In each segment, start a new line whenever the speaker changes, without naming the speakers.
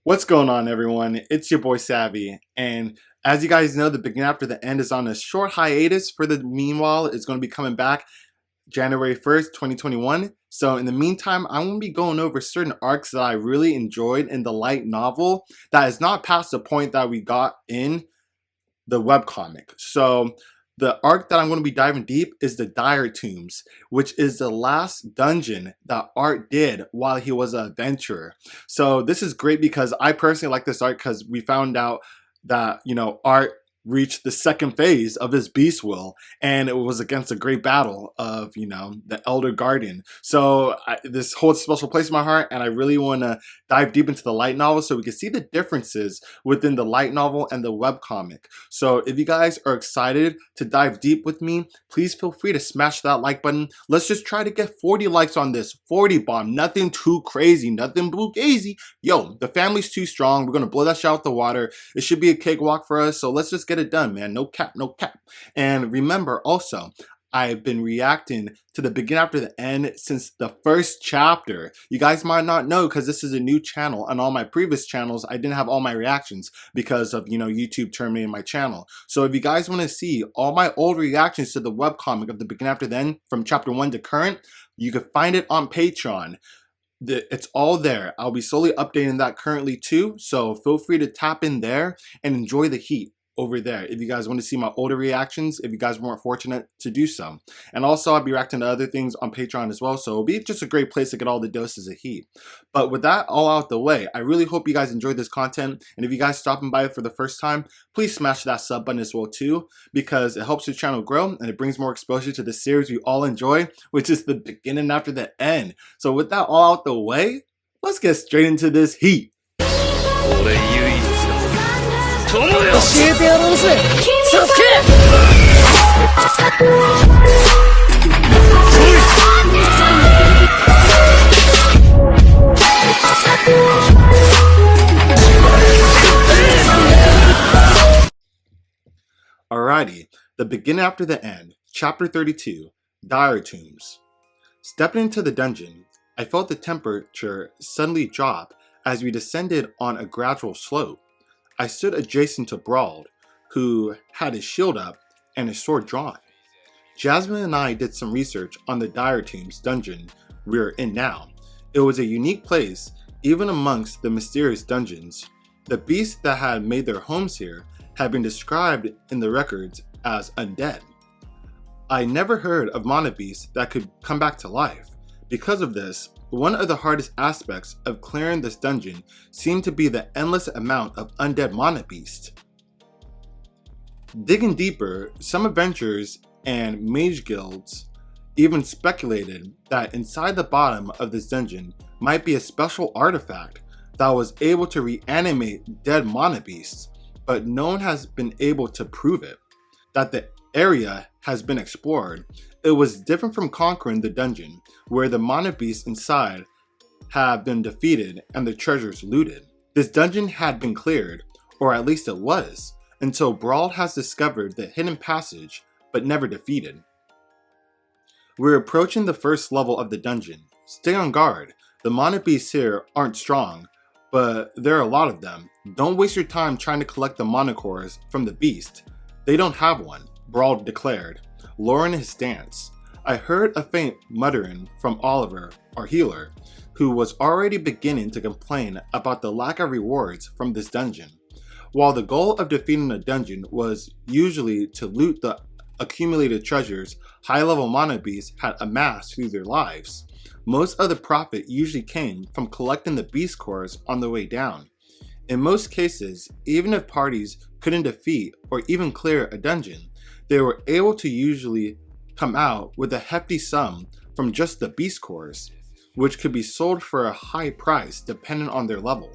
What's going on, everyone? It's your boy Savvy, and as you guys know, the beginning after the end is on a short hiatus. For the meanwhile, it's going to be coming back January 1st, 2021. So in the meantime, I'm going to be going over certain arcs that I really enjoyed in the light novel that is not past the point that we got in the webcomic. So the arc that I'm going to be diving deep is the Dire Tombs, which is the last dungeon that Art did while he was an adventurer. So this is great because I personally like this arc because we found out that, Art reached the second phase of his beast will, and it was against a great battle of the Elder Guardian. So this holds a special place in my heart, and I really want to dive deep into the light novel so we can see the differences within the light novel and the webcomic. So if you guys are excited to dive deep with me, please feel free to smash that like button. Let's just try to get 40 likes on this. 40 bomb, nothing too crazy, nothing bluegazy. Yo, the family's too strong. We're gonna blow that shit out the water. It should be a cakewalk for us, so let's just get it done, man. No cap, no cap. And remember also, I've been reacting to the beginning after the end since the first chapter. You guys might not know because this is a new channel. On all my previous channels, I didn't have all my reactions because of, YouTube terminating my channel. So if you guys want to see all my old reactions to the webcomic of the beginning after the end from chapter 1 to current, you can find it on Patreon. It's all there. I'll be slowly updating that currently too. So feel free to tap in there and enjoy the heat over there if you guys want to see my older reactions, if you guys weren't fortunate to do so. And also I'll be reacting to other things on Patreon as well, so it'll be just a great place to get all the doses of heat. But with that all out the way, I really hope you guys enjoyed this content, and if you guys stopping by for the first time, please smash that sub button as well too, because it helps the channel grow and it brings more exposure to the series we all enjoy, which is the beginning after the end. So with that all out the way, let's get straight into this heat. 教えてやろうぜ、サスケAlrighty, the beginning after the end, chapter 32, Dire Tombs. Stepping into the dungeon, I felt the temperature suddenly drop as we descended on a gradual slope. I stood adjacent to Brauld, who had his shield up and his sword drawn. Jasmine and I did some research on the Dire Tombs dungeon we're in now. It was a unique place, even amongst the mysterious dungeons. The beasts that had made their homes here had been described in the records as undead. I never heard of mana beasts that could come back to life. Because of this, one of the hardest aspects of clearing this dungeon seemed to be the endless amount of undead mana beasts. Digging deeper, some adventurers and mage guilds even speculated that inside the bottom of this dungeon might be a special artifact that was able to reanimate dead mana beasts, but no one has been able to prove it. That the area has been explored, it was different from conquering the dungeon, where the mana beasts inside have been defeated and the treasures looted. This dungeon had been cleared, or at least it was, until Brauld has discovered the hidden passage, but never defeated. We're approaching the first level of the dungeon. Stay on guard. The mana beasts here aren't strong, but there are a lot of them. Don't waste your time trying to collect the mana cores from the beast. They don't have one, Brauld declared, lowering his stance. I heard a faint muttering from Oliver, our healer, who was already beginning to complain about the lack of rewards from this dungeon. While the goal of defeating a dungeon was usually to loot the accumulated treasures high-level mana beasts had amassed through their lives, most of the profit usually came from collecting the beast cores on the way down. In most cases, even if parties couldn't defeat or even clear a dungeon, they were able to usually come out with a hefty sum from just the beast cores, which could be sold for a high price depending on their level.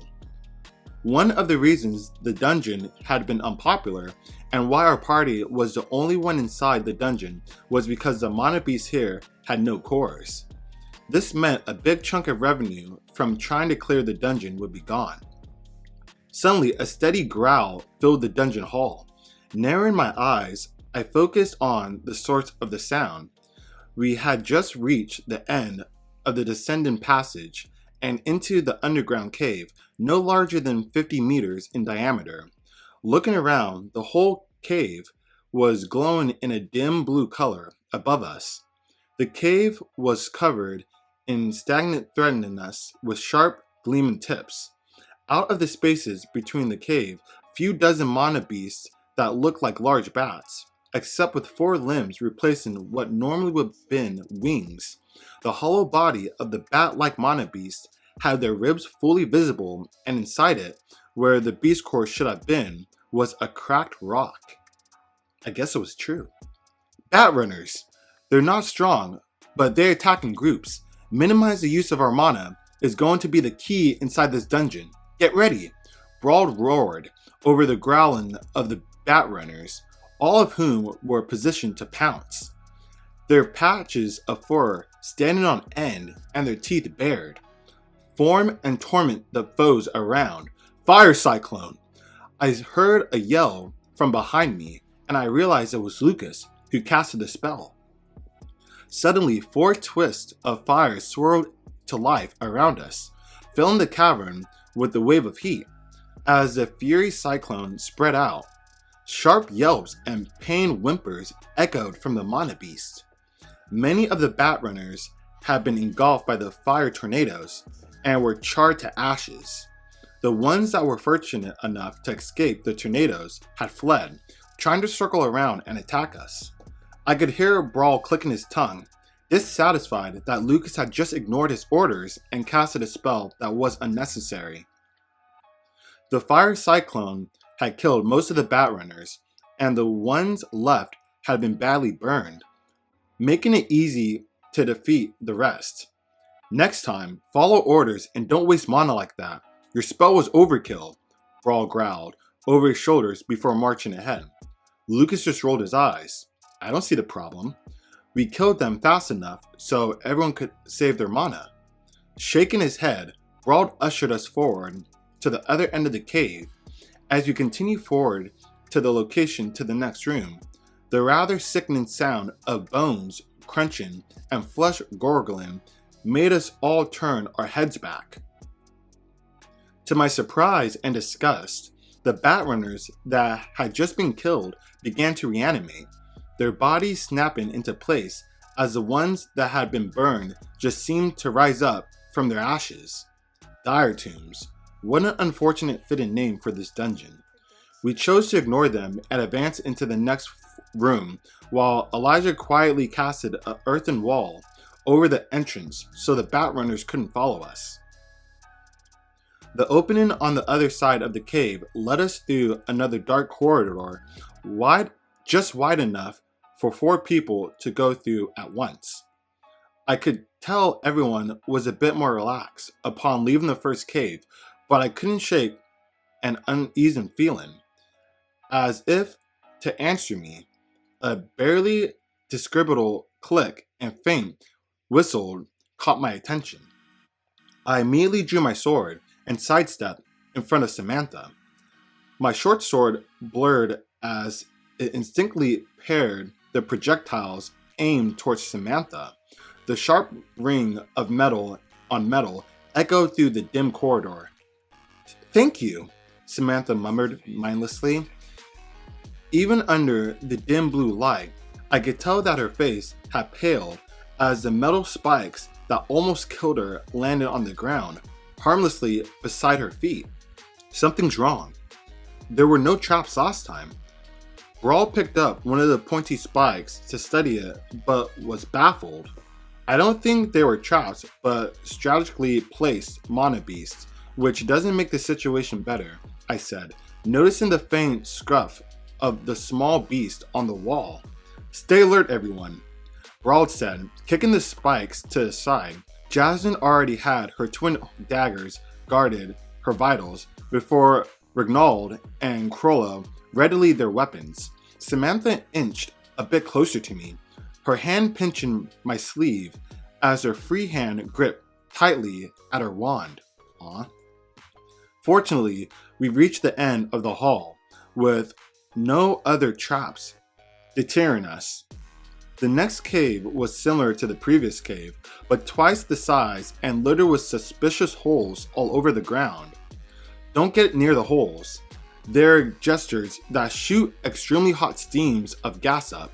One of the reasons the dungeon had been unpopular and why our party was the only one inside the dungeon was because the mana beasts here had no cores. This meant a big chunk of revenue from trying to clear the dungeon would be gone. Suddenly, a steady growl filled the dungeon hall. Narrowing my eyes, I focused on the source of the sound. We had just reached the end of the descending passage, and into the underground cave, no larger than 50 meters in diameter. Looking around, the whole cave was glowing in a dim blue color above us. The cave was covered in stagnant threadiness with sharp, gleaming tips. Out of the spaces between the cave, few dozen mana beasts that looked like large bats, except with 4 limbs replacing what normally would have been wings. The hollow body of the bat-like mana beast had their ribs fully visible, and inside it, where the beast core should have been, was a cracked rock. I guess it was true. Bat runners. They're not strong, but they attack in groups. Minimize the use of our mana is going to be the key inside this dungeon. Get ready! Brawl roared over the growling of the bat runners, all of whom were positioned to pounce. Their patches of fur standing on end and their teeth bared. Form and torment the foes around. Fire Cyclone! I heard a yell from behind me, and I realized it was Lucas who casted the spell. Suddenly, 4 twists of fire swirled to life around us, filling the cavern with a wave of heat. As the fury cyclone spread out, sharp yelps and pain whimpers echoed from the mana beast. Many of the bat runners had been engulfed by the fire tornadoes and were charred to ashes. The ones that were fortunate enough to escape the tornadoes had fled, trying to circle around and attack us. I could hear Brawl clicking his tongue, dissatisfied that Lucas had just ignored his orders and casted a spell that was unnecessary. The fire cyclone had killed most of the bat runners, and the ones left had been badly burned, making it easy to defeat the rest. Next time, follow orders and don't waste mana like that. Your spell was overkill, Brawl growled over his shoulders before marching ahead. Lucas just rolled his eyes. I don't see the problem. We killed them fast enough so everyone could save their mana. Shaking his head, Brawl ushered us forward to the other end of the cave. As we continue forward to the location to the next room, the rather sickening sound of bones crunching and flesh gurgling made us all turn our heads back. To my surprise and disgust, the bat runners that had just been killed began to reanimate, their bodies snapping into place as the ones that had been burned just seemed to rise up from their ashes. Dire Tombs. What an unfortunate fitting name for this dungeon. We chose to ignore them and advance into the next room while Elijah quietly casted an earthen wall over the entrance so the bat runners couldn't follow us. The opening on the other side of the cave led us through another dark corridor, just wide enough for 4 people to go through at once. I could tell everyone was a bit more relaxed upon leaving the first cave, but I couldn't shake an uneasy feeling. As if to answer me, a barely describable click and faint whistle caught my attention. I immediately drew my sword and sidestepped in front of Samantha. My short sword blurred as it instinctively parried the projectiles aimed towards Samantha. The sharp ring of metal on metal echoed through the dim corridor. "Thank you," Samantha murmured mindlessly. Even under the dim blue light, I could tell that her face had paled as the metal spikes that almost killed her landed on the ground, harmlessly beside her feet. Something's wrong. There were no traps last time. Brawl picked up one of the pointy spikes to study it, but was baffled. I don't think they were traps, but strategically placed mana beasts, which doesn't make the situation better, I said, noticing the faint scruff of the small beast on the wall. "Stay alert, everyone," Brawl said, kicking the spikes to the side. Jasmine already had her twin daggers guarded her vitals before Regnald and Crollo readied their weapons. Samantha inched a bit closer to me, her hand pinching my sleeve as her free hand gripped tightly at her wand. Aw. Fortunately, we reached the end of the hall with no other traps deterring us. The next cave was similar to the previous cave, but twice the size and littered with suspicious holes all over the ground. Don't get near the holes. They're gestures that shoot extremely hot steams of gas up.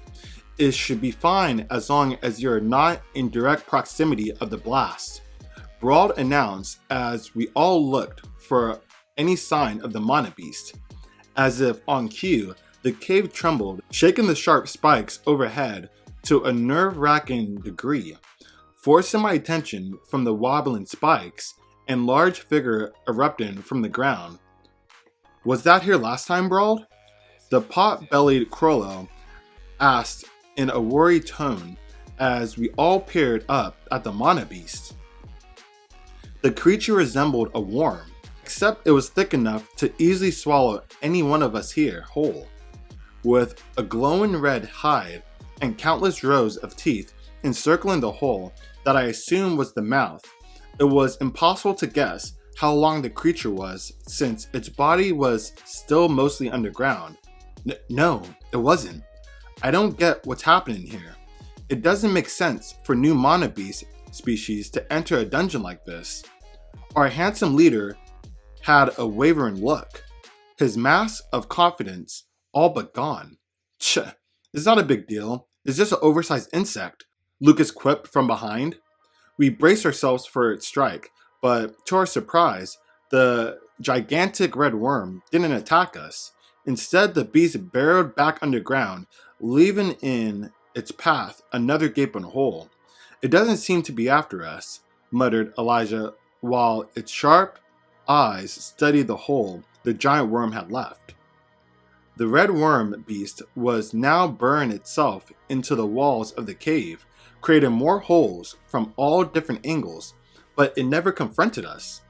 It should be fine as long as you're not in direct proximity of the blast, Brauld announced as we all looked for any sign of the mana beast. As if on cue, the cave trembled, shaking the sharp spikes overhead to a nerve-wracking degree, forcing my attention from the wobbling spikes and large figure erupting from the ground. Was that here last time, Brauld? The pot-bellied Crollo asked in a worried tone as we all peered up at the mana beast. The creature resembled a worm, except it was thick enough to easily swallow any one of us here whole. With a glowing red hide and countless rows of teeth encircling the hole that I assumed was the mouth, it was impossible to guess how long the creature was since its body was still mostly underground. No, it wasn't. I don't get what's happening here. It doesn't make sense for new mana beast species to enter a dungeon like this. Our handsome leader had a wavering look, his mask of confidence all but gone. It's not a big deal. It's just an oversized insect, Lucas quipped from behind. We braced ourselves for its strike, but to our surprise, the gigantic red worm didn't attack us. Instead, the beast burrowed back underground, leaving in its path another gaping hole. It doesn't seem to be after us, muttered Elijah, while its sharp eyes studied the hole the giant worm had left. The red worm beast was now burrowing itself into the walls of the cave, creating more holes from all different angles, but it never confronted us.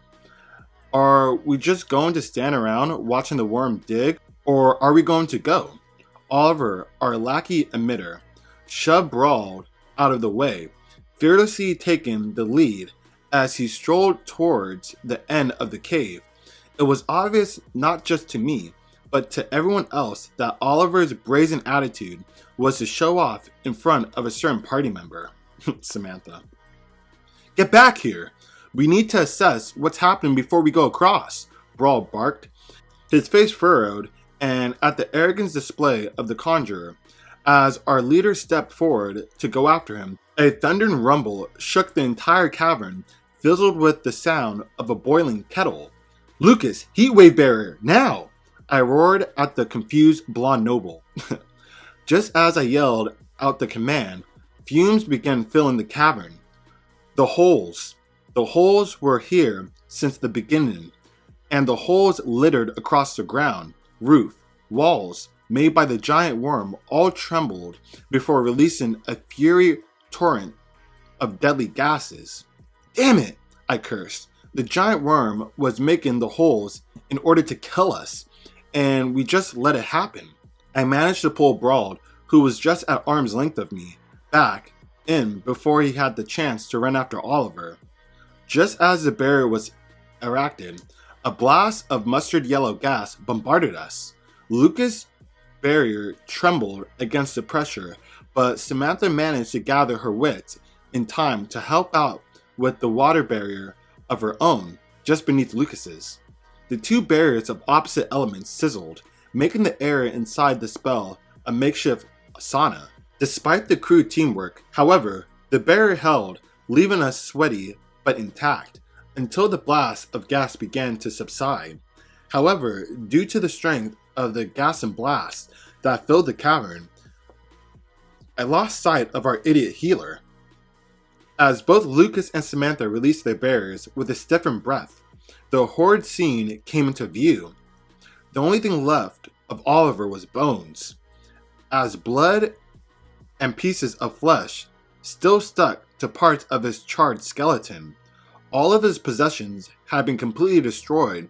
Are we just going to stand around watching the worm dig, or are we going to go? Oliver, our lackey emitter, shoved Brauld out of the way, fearlessly taking the lead as he strolled towards the end of the cave. It was obvious not just to me, but to everyone else that Oliver's brazen attitude was to show off in front of a certain party member. Samantha. Get back here! We need to assess what's happening before we go across, Brauld barked, his face furrowed and at the arrogant display of the conjurer. As our leader stepped forward to go after him, a thundering rumble shook the entire cavern, fizzled with the sound of a boiling kettle. Lucas, heatwave barrier, now! I roared at the confused blonde noble. Just as I yelled out the command, fumes began filling the cavern. The holes were here since the beginning, and the holes littered across the ground, roof, walls, made by the giant worm, all trembled before releasing a fury torrent of deadly gases. Damn it, I cursed. The giant worm was making the holes in order to kill us, and we just let it happen. I managed to pull Brauld, who was just at arm's length of me, back in before he had the chance to run after Oliver. Just as the barrier was erected, a blast of mustard yellow gas bombarded us. Lucas' barrier trembled against the pressure, but Samantha managed to gather her wits in time to help out with the water barrier of her own just beneath Lucas's. The two barriers of opposite elements sizzled, making the area inside the spell a makeshift sauna. Despite the crude teamwork, however, the barrier held, leaving us sweaty but intact, until the blast of gas began to subside. However, due to the strength of the gas and blast that filled the cavern, I lost sight of our idiot healer. As both Lucas and Samantha released their barriers with a stiffened breath, the horrid scene came into view. The only thing left of Oliver was bones, as blood and pieces of flesh still stuck to parts of his charred skeleton. All of his possessions had been completely destroyed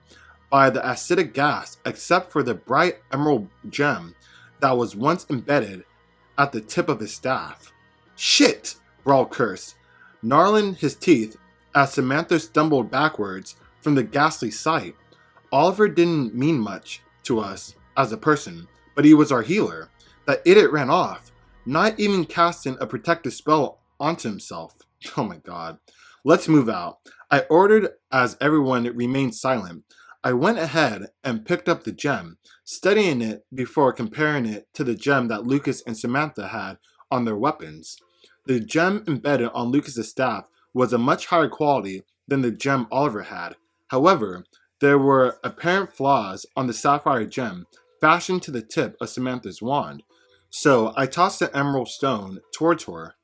by the acidic gas except for the bright emerald gem that was once embedded at the tip of his staff. Shit! Brauld cursed, gnarling his teeth as Samantha stumbled backwards from the ghastly sight. Oliver didn't mean much to us as a person, but he was our healer. That idiot ran off, not even casting a protective spell onto himself. Oh my god. Let's move out. I ordered as everyone remained silent. I went ahead and picked up the gem, studying it before comparing it to the gem that Lucas and Samantha had on their weapons. The gem embedded on Lucas's staff was a much higher quality than the gem Oliver had. However, there were apparent flaws on the sapphire gem fashioned to the tip of Samantha's wand. So I tossed the emerald stone towards her,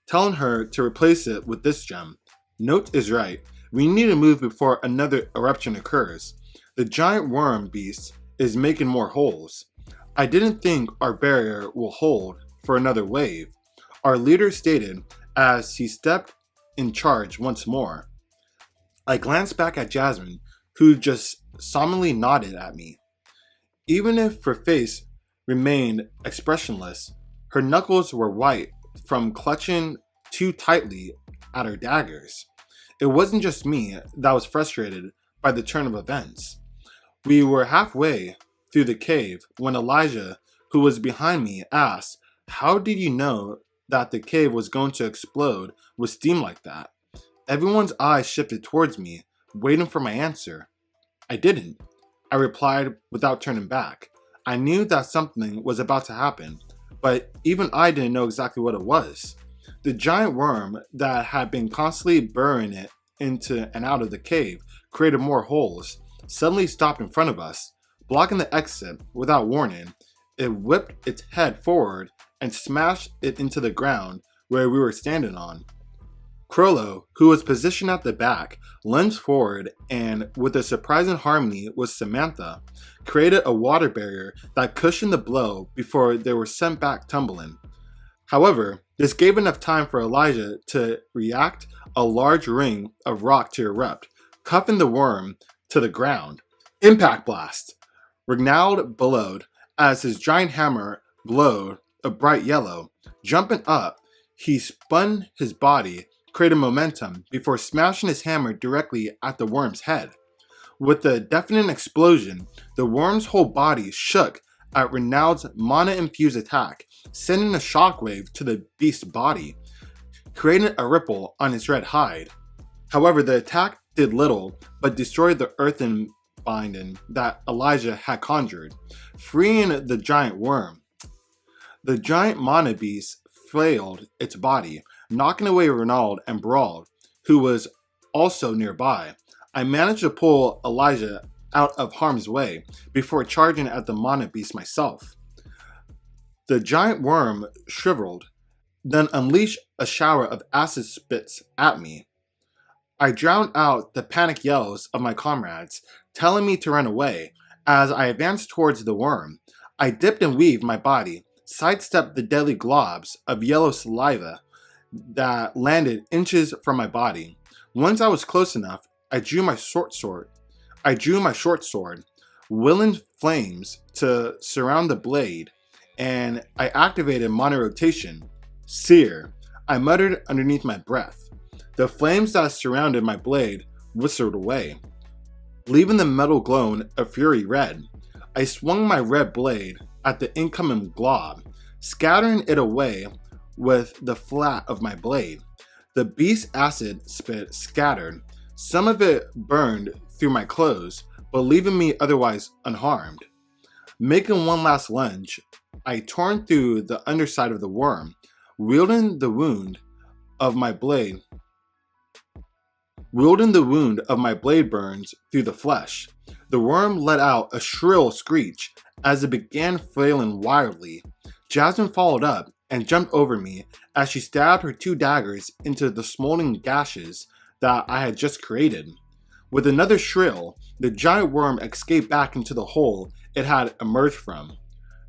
telling her to replace it with this gem. Note is right. We need to move before another eruption occurs. The giant worm beast is making more holes. I didn't think our barrier will hold for another wave, our leader stated as he stepped in charge once more. I glanced back at Jasmine, who just solemnly nodded at me. Even if her face remained expressionless, her knuckles were white from clutching too tightly at her daggers. It wasn't just me that was frustrated by the turn of events. We were halfway through the cave when Elijah, who was behind me, asked, "How did you know that the cave was going to explode with steam like that?" Everyone's eyes shifted towards me, waiting for my answer. I didn't. I replied without turning back. I knew that something was about to happen, but even I didn't know exactly what it was. The giant worm that had been constantly burrowing it into and out of the cave created more holes, suddenly stopped in front of us, blocking the exit without warning. It whipped its head forward and smashed it into the ground where we were standing on. Crollo, who was positioned at the back, lunged forward and, with a surprising harmony with Samantha, created a water barrier that cushioned the blow before they were sent back tumbling. However, this gave enough time for Elijah to react, a large ring of rock to erupt, cuffing the worm to the ground. Impact blast! Regnald bellowed as his giant hammer glowed a bright yellow. Jumping up, he spun his body, creating momentum before smashing his hammer directly at the worm's head. With the deafening explosion, the worm's whole body shook at Regnald's mana-infused attack, sending a shockwave to the beast's body, creating a ripple on its red hide. However, the attack did little but destroyed the earthen binding that Elijah had conjured, freeing the giant worm. The giant mana beast flailed its body, knocking away Regnald and Brawl, who was also nearby. I managed to pull Elijah out of harm's way before charging at the mana beast myself. The giant worm shriveled, then unleashed a shower of acid spits at me. I drowned out the panicked yells of my comrades, telling me to run away. As I advanced towards the worm, I dipped and weaved my body, sidestepped the deadly globs of yellow saliva that landed inches from my body. Once I was close enough, I drew my short sword, willing flames to surround the blade, and I activated mana rotation. Sear, I muttered underneath my breath. The flames that surrounded my blade whistled away, leaving the metal glowing a fury red. I swung my red blade at the incoming glob, scattering it away with the flat of my blade. The beast's acid spit scattered. Some of it burned through my clothes, but leaving me otherwise unharmed. Making one last lunge, I tore through the underside of the worm, wielding the wound of my blade burns through the flesh. The worm let out a shrill screech as it began flailing wildly. Jasmine followed up and jumped over me as she stabbed her 2 daggers into the smoldering gashes that I had just created. With another shrill, the giant worm escaped back into the hole it had emerged from.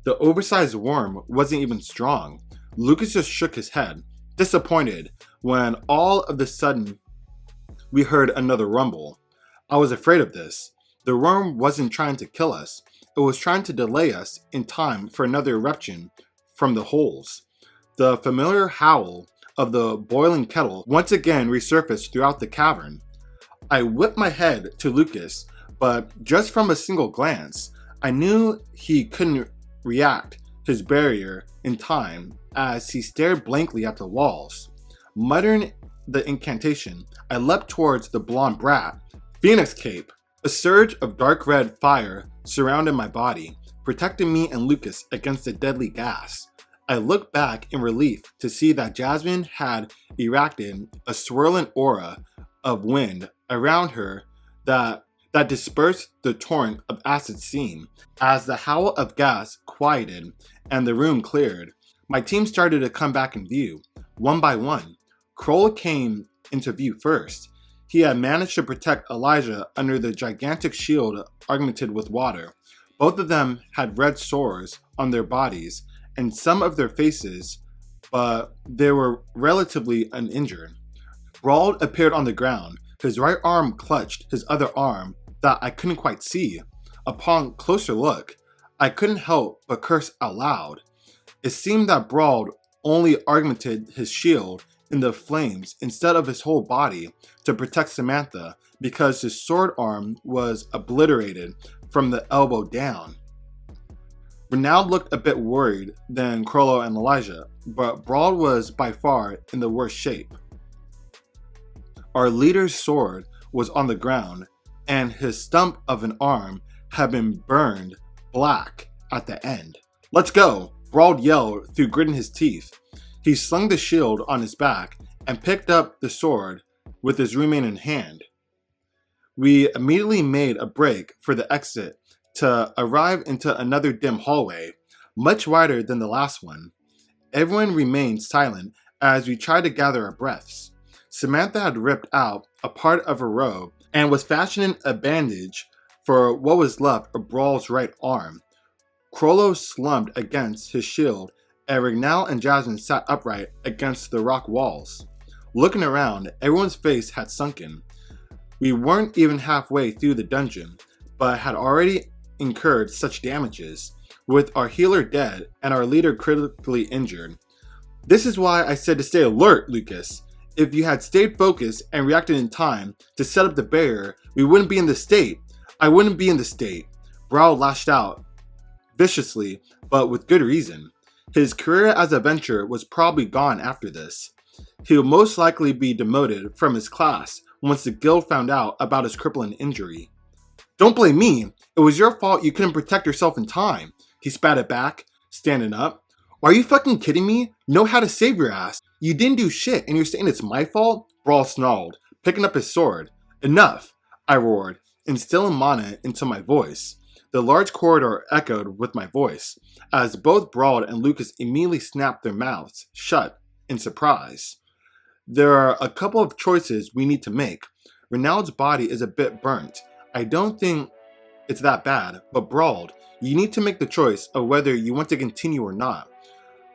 The oversized worm wasn't even strong. Lucas just shook his head, disappointed, when all of a sudden we heard another rumble. I was afraid of this. The worm wasn't trying to kill us. It was trying to delay us in time for another eruption from the holes. The familiar howl of the boiling kettle once again resurfaced throughout the cavern. I whipped my head to Lucas, but just from a single glance, I knew he couldn't react his barrier in time as he stared blankly at the walls. Muttering the incantation, I leapt towards the blonde brat. Phoenix Cape! A surge of dark red fire surrounded my body, protecting me and Lucas against the deadly gas. I looked back in relief to see that Jasmine had erected a swirling aura of wind around her that dispersed the torrent of acid steam. As the howl of gas quieted and the room cleared, my team started to come back in view, one by one. Kroll came into view first. He had managed to protect Elijah under the gigantic shield augmented with water. Both of them had red sores on their bodies and some of their faces, but they were relatively uninjured. Brawl appeared on the ground. His right arm clutched his other arm that I couldn't quite see. Upon closer look, I couldn't help but curse out loud. It seemed that Brawl only augmented his shield in the flames instead of his whole body to protect Samantha, because his sword arm was obliterated from the elbow down. Renaud looked a bit worried than Crollo and Elijah, but Brawl was by far in the worst shape. Our leader's sword was on the ground, and his stump of an arm had been burned black at the end. "Let's go!" Brawl yelled through gritting his teeth. He slung the shield on his back and picked up the sword with his remaining hand. We immediately made a break for the exit to arrive into another dim hallway, much wider than the last one. Everyone remained silent as we tried to gather our breaths. Samantha had ripped out a part of her robe and was fashioning a bandage for what was left of Brawl's right arm. Crollo slumped against his shield, and Renaud and Jasmine sat upright against the rock walls. Looking around, everyone's face had sunken. We weren't even halfway through the dungeon, but had already incurred such damages, with our healer dead and our leader critically injured. This is why I said to stay alert, Lucas. If you had stayed focused and reacted in time to set up the barrier, we wouldn't be in this state. I wouldn't be in this state. Brawl lashed out viciously, but with good reason. His career as a venturer was probably gone after this. He would most likely be demoted from his class once the guild found out about his crippling injury. "Don't blame me. It was your fault you couldn't protect yourself in time," he spat back, standing up. "Are you fucking kidding me? Know how to save your ass. You didn't do shit and you're saying it's my fault?" Brawl snarled, picking up his sword. "Enough," I roared, instilling mana into my voice. The large corridor echoed with my voice, as both Brawl and Lucas immediately snapped their mouths shut in surprise. "There are a couple of choices we need to make. Renaud's body is a bit burnt. I don't think it's that bad, but Brawl, you need to make the choice of whether you want to continue or not.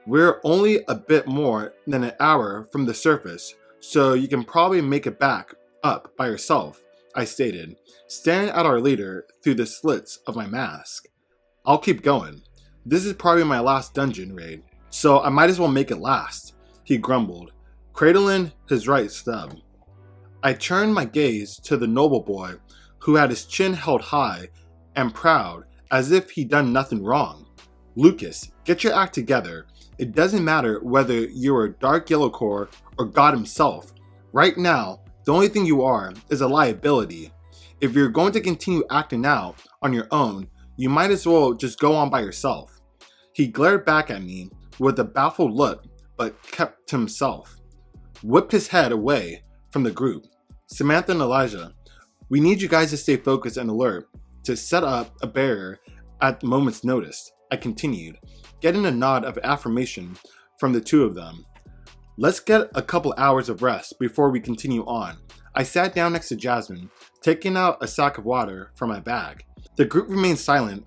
We're only a bit more than an hour from the surface, so you can probably make it back up by yourself," I stated, staring at our leader through the slits of my mask. "I'll keep going. This is probably my last dungeon raid, so I might as well make it last," he grumbled, cradling his right stub. I turned my gaze to the noble boy, who had his chin held high and proud as if he'd done nothing wrong. "Lucas, get your act together. It doesn't matter whether you're a dark yellow core or God himself. Right now, the only thing you are is a liability. If you're going to continue acting out on your own, you might as well just go on by yourself." He glared back at me with a baffled look, but kept to himself. Whipped his head away from the group. "Samantha and Elijah, we need you guys to stay focused and alert to set up a barrier at the moment's notice," I continued, getting a nod of affirmation from the two of them. "Let's get a couple hours of rest before we continue on." I sat down next to Jasmine, taking out a sack of water from my bag. The group remained silent,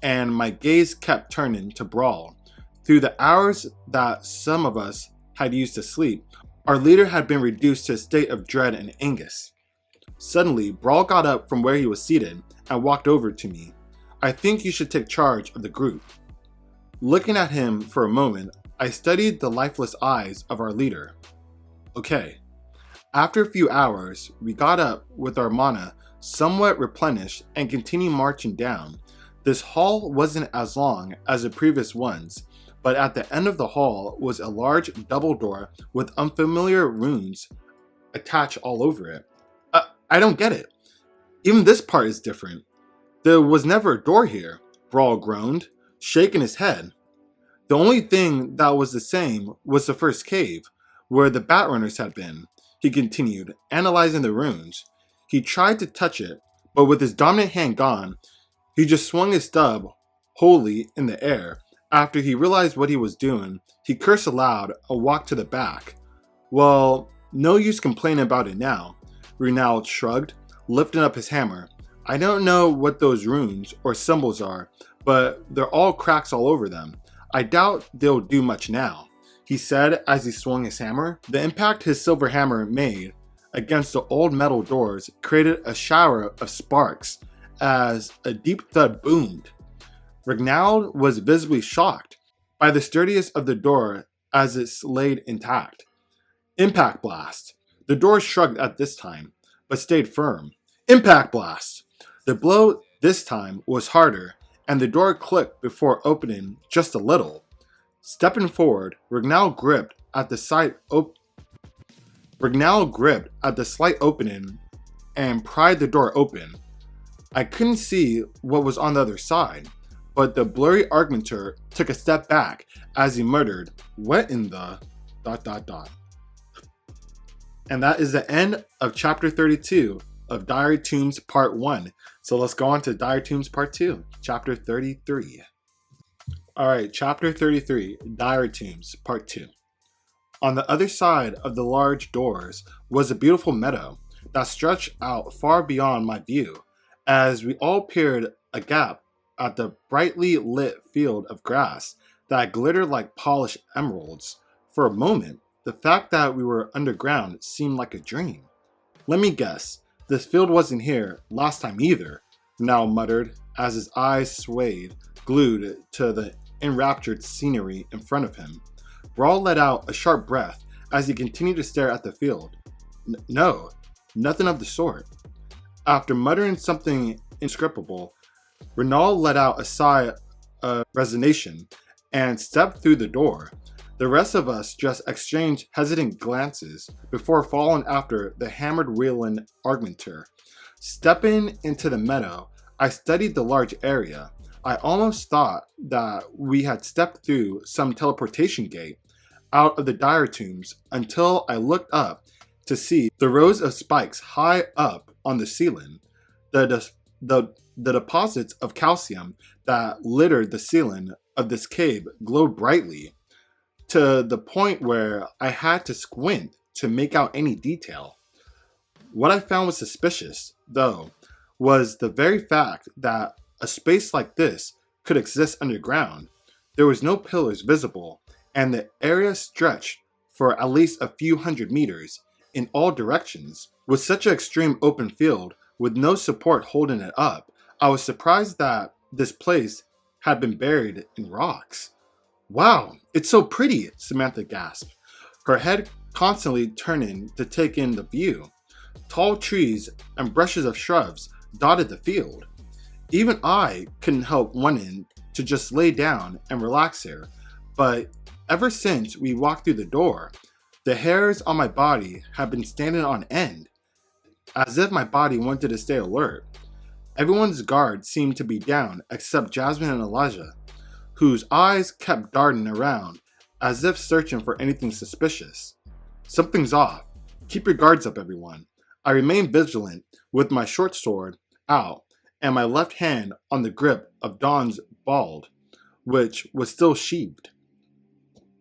and my gaze kept turning to Brawl. Through the hours that some of us had used to sleep, our leader had been reduced to a state of dread and anguish. Suddenly, Brawl got up from where he was seated and walked over to me. "I think you should take charge of the group." Looking at him for a moment, I studied the lifeless eyes of our leader. "Okay." After a few hours, we got up with our mana somewhat replenished and continued marching down. This hall wasn't as long as the previous ones, but at the end of the hall was a large double door with unfamiliar runes attached all over it. I don't get it. Even this part is different. There was never a door here, Brawl groaned, shaking his head. The only thing that was the same was the first cave, where the Batrunners had been. He continued, analyzing the runes. He tried to touch it, but with his dominant hand gone, he just swung his stub wholly in the air. After he realized what he was doing, he cursed aloud and walked to the back. Well, no use complaining about it now, Renald shrugged, lifting up his hammer. I don't know what those runes or symbols are, but they're all cracks all over them. I doubt they'll do much now, he said as he swung his hammer. The impact his silver hammer made against the old metal doors created a shower of sparks as a deep thud boomed. Regnald was visibly shocked by the sturdiness of the door as it laid intact. Impact blast. The door shrugged at this time, but stayed firm. Impact blast. The blow this time was harder, and the door clicked before opening just a little. Stepping forward, Regnald gripped at the slight opening and pried the door open. I couldn't see what was on the other side, but the blurry argumenter took a step back as he muttered, "What in the ... And that is the end of chapter 32 of Dire Tombs Part 1. So let's go on to Dire Tombs Part 2, chapter 33. Alright, chapter 33, Dire Tombs Part 2. On the other side of the large doors was a beautiful meadow that stretched out far beyond my view. As we all peered agap at the brightly lit field of grass that glittered like polished emeralds, for a moment, the fact that we were underground seemed like a dream. Let me guess, this field wasn't here last time either, Now muttered as his eyes swayed, glued to the enraptured scenery in front of him. Brawl let out a sharp breath as he continued to stare at the field. No, nothing of the sort. After muttering something inscrutable, Renald let out a sigh of resignation and stepped through the door. The rest of us just exchanged hesitant glances before following after the hammered-wheeling argumenter. Stepping into the meadow, I studied the large area. I almost thought that we had stepped through some teleportation gate out of the dire tombs until I looked up to see the rows of spikes high up on the ceiling. The deposits of calcium that littered the ceiling of this cave glowed brightly, to the point where I had to squint to make out any detail. What I found was suspicious, though, was the very fact that a space like this could exist underground. There was no pillars visible, and the area stretched for at least a few hundred meters in all directions. With such an extreme open field with no support holding it up, I was surprised that this place had been buried in rocks. Wow, it's so pretty, Samantha gasped, her head constantly turning to take in the view. Tall trees and brushes of shrubs dotted the field. Even I couldn't help wanting to just lay down and relax here, but ever since we walked through the door, the hairs on my body have been standing on end, as if my body wanted to stay alert. Everyone's guard seemed to be down except Jasmine and Elijah, whose eyes kept darting around as if searching for anything suspicious. Something's off. Keep your guards up, everyone. I remained vigilant with my short sword out and my left hand on the grip of Dawn's bald, which was still sheathed.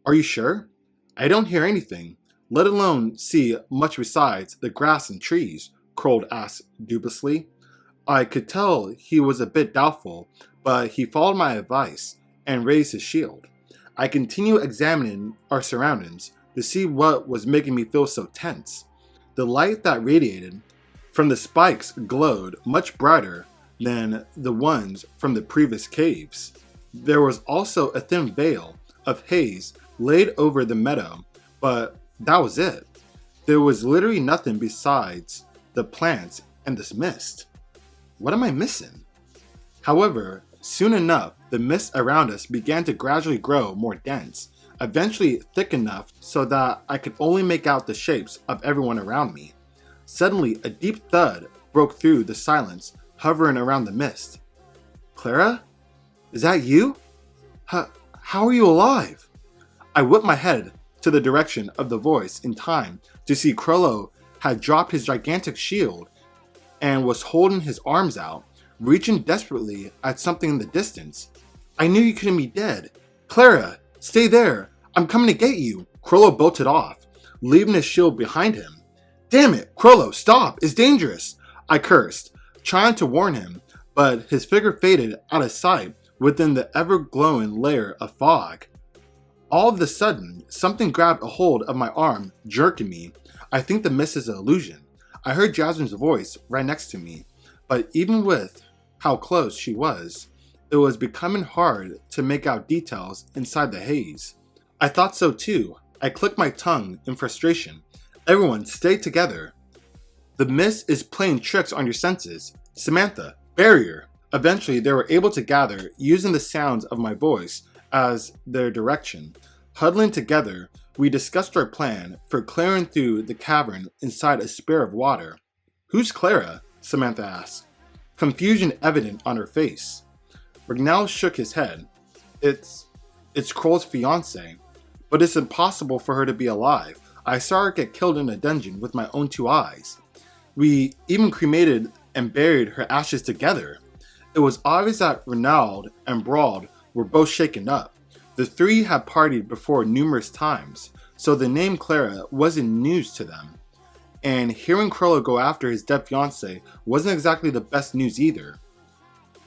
Are you sure? I don't hear anything, let alone see much besides the grass and trees, Kroll asked dubiously. I could tell he was a bit doubtful, but he followed my advice and raised his shield. I continued examining our surroundings to see what was making me feel so tense. The light that radiated from the spikes glowed much brighter than the ones from the previous caves. There was also a thin veil of haze laid over the meadow, but that was it. There was literally nothing besides the plants and this mist. What am I missing? However, Soon enough, the mist around us began to gradually grow more dense, eventually thick enough so that I could only make out the shapes of everyone around me. Suddenly, a deep thud broke through the silence, hovering around the mist. "Clara? Is that you? How are you alive?" I whipped my head to the direction of the voice in time to see Krollo had dropped his gigantic shield and was holding his arms out, reaching desperately at something in the distance. "I knew you couldn't be dead. Clara, stay there. I'm coming to get you." Krollo bolted off, leaving his shield behind him. "Damn it, Krollo, stop. It's dangerous," I cursed, trying to warn him, but his figure faded out of sight within the ever-glowing layer of fog. All of a sudden, something grabbed a hold of my arm, jerking me. I think the mist is an illusion. I heard Jasmine's voice right next to me, but even with how close she was, it was becoming hard to make out details inside the haze. I thought so too. I clicked my tongue in frustration. "Everyone, stay together. The mist is playing tricks on your senses. Samantha, barrier." Eventually, they were able to gather, using the sounds of my voice as their direction. Huddling together, we discussed our plan for clearing through the cavern inside a spare of water. "Who's Clara?" Samantha asked, confusion evident on her face. Ragnell shook his head. It's Kroll's fiancée, but it's impossible for her to be alive. I saw her get killed in a dungeon with my own 2 eyes. We even cremated and buried her ashes together." It was obvious that Renaud and Braud were both shaken up. The 3 had partied before numerous times, so the name Clara wasn't news to them. And hearing Krollo go after his dead fiancée wasn't exactly the best news either.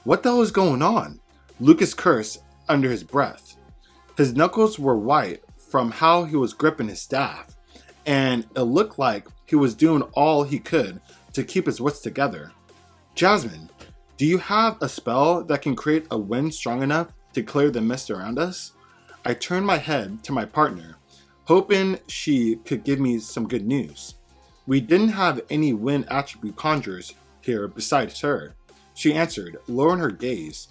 "What the hell is going on?" Lucas cursed under his breath. His knuckles were white from how he was gripping his staff, and it looked like he was doing all he could to keep his wits together. "Jasmine, do you have a spell that can create a wind strong enough to clear the mist around us?" I turned my head to my partner, hoping she could give me some good news. We didn't have any wind attribute conjurers here besides her. She answered, lowering her gaze.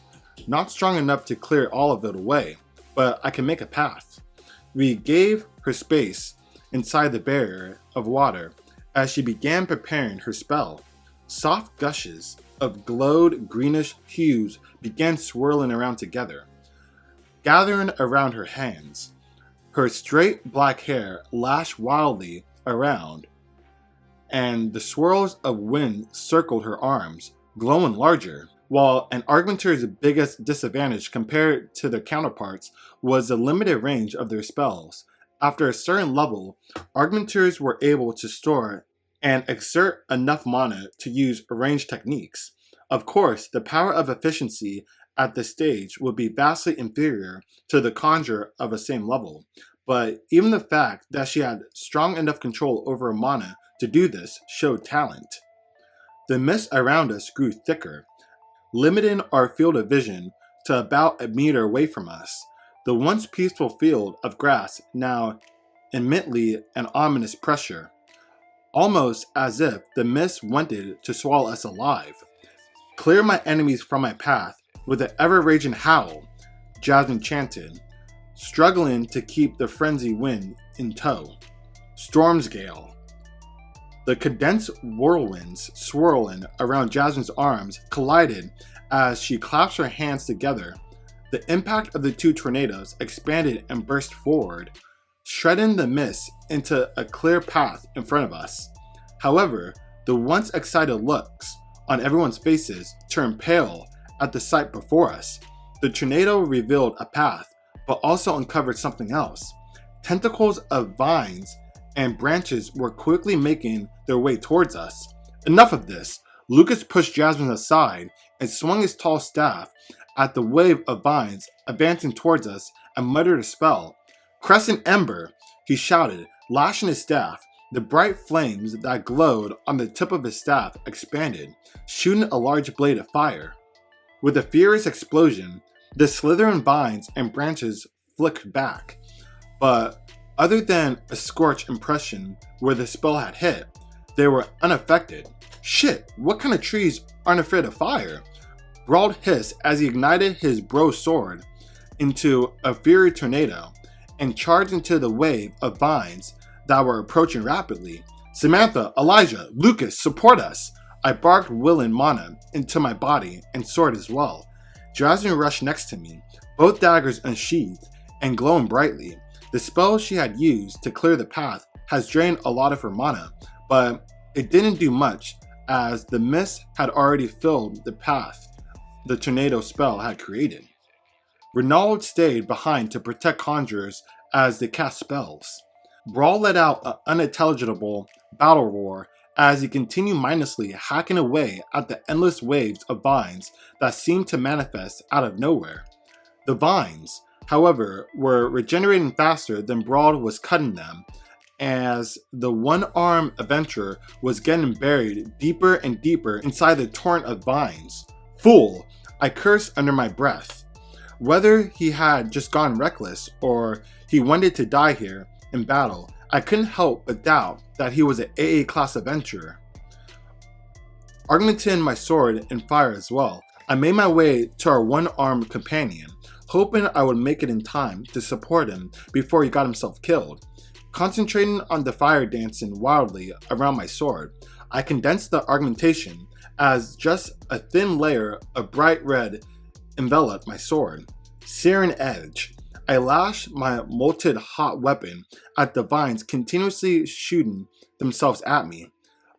"Not strong enough to clear all of it away, but I can make a path." We gave her space inside the barrier of water as she began preparing her spell. Soft gushes of glowed greenish hues began swirling around together, gathering around her hands. Her straight black hair lashed wildly around, and the swirls of wind circled her arms, glowing larger. While an Augmenter's biggest disadvantage compared to their counterparts was the limited range of their spells. After a certain level, Augmenters were able to store and exert enough mana to use ranged techniques. Of course, the power of efficiency at this stage would be vastly inferior to the conjurer of the same level, but even the fact that she had strong enough control over her mana to do this showed talent. The mist around us grew thicker, limiting our field of vision to about a meter away from us. The once peaceful field of grass now immensely an ominous pressure, almost as if the mist wanted to swallow us alive. "Clear my enemies from my path with an ever-raging howl," Jasmine chanted, struggling to keep the frenzied wind in tow. "Storm's gale." The condensed whirlwinds swirling around Jasmine's arms collided as she clasped her hands together. The impact of the 2 tornadoes expanded and burst forward, shredding the mist into a clear path in front of us. However, the once excited looks on everyone's faces turned pale at the sight before us. The tornado revealed a path, but also uncovered something else. Tentacles of vines and branches were quickly making their way towards us. Enough of this. Lucas pushed Jasmine aside and swung his tall staff at the wave of vines advancing towards us and muttered a spell. "Crescent Ember," he shouted, lashing his staff. The bright flames that glowed on the tip of his staff expanded, shooting a large blade of fire. With a furious explosion, the slithering vines and branches flicked back, but other than a scorch impression where the spell had hit, they were unaffected. "Shit, what kind of trees aren't afraid of fire?" Brawl hissed as he ignited his bro sword into a fiery tornado and charged into the wave of vines that were approaching rapidly. "Samantha, Elijah, Lucas, support us!" I barked, willing mana into my body and sword as well. Jasmine rushed next to me, both daggers unsheathed and glowing brightly. The spell she had used to clear the path has drained a lot of her mana, but it didn't do much as the mist had already filled the path the tornado spell had created. Renaud stayed behind to protect conjurers as they cast spells. Brawl let out an unintelligible battle roar as he continued mindlessly hacking away at the endless waves of vines that seemed to manifest out of nowhere. The vines, however, were regenerating faster than Brawl was cutting them, as the one-armed adventurer was getting buried deeper and deeper inside the torrent of vines. "Fool!" I cursed under my breath. Whether he had just gone reckless or he wanted to die here in battle, I couldn't help but doubt that he was an AA class adventurer. Augmenting my sword and fire as well, I made my way to our one-armed companion, hoping I would make it in time to support him before he got himself killed. Concentrating on the fire dancing wildly around my sword, I condensed the augmentation as just a thin layer of bright red enveloped my sword. Searing edge, I lashed my molten hot weapon at the vines continuously shooting themselves at me.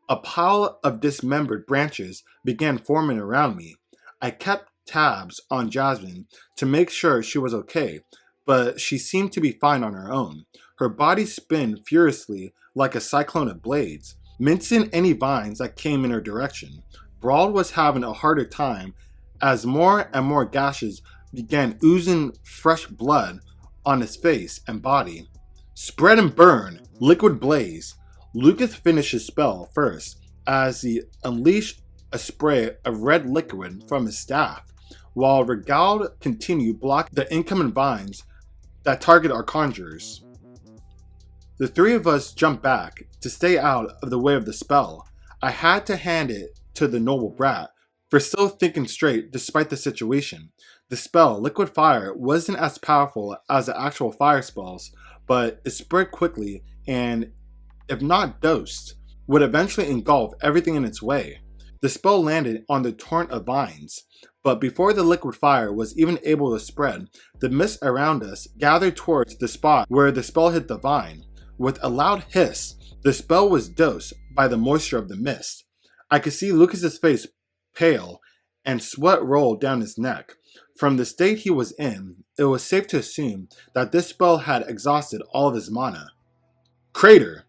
A pile of dismembered branches began forming around me. I kept tabs on Jasmine to make sure she was okay, but she seemed to be fine on her own. Her body spun furiously like a cyclone of blades, mincing any vines that came in her direction. Brawl was having a harder time as more and more gashes began oozing fresh blood on his face and body. Spread and burn, liquid blaze. Lucas finished his spell first as he unleashed a spray of red liquid from his staff, while Regaud continued blocking the incoming vines that target our conjurers. The three of us jumped back to stay out of the way of the spell. I had to hand it to the noble brat for still thinking straight despite the situation. The spell, Liquid Fire, wasn't as powerful as the actual fire spells, but it spread quickly and, if not dosed, would eventually engulf everything in its way. The spell landed on the torrent of vines, but before the liquid fire was even able to spread, the mist around us gathered towards the spot where the spell hit the vine. With a loud hiss, the spell was dosed by the moisture of the mist. I could see Lucas's face pale and sweat rolled down his neck. From the state he was in, it was safe to assume that this spell had exhausted all of his mana. Crater!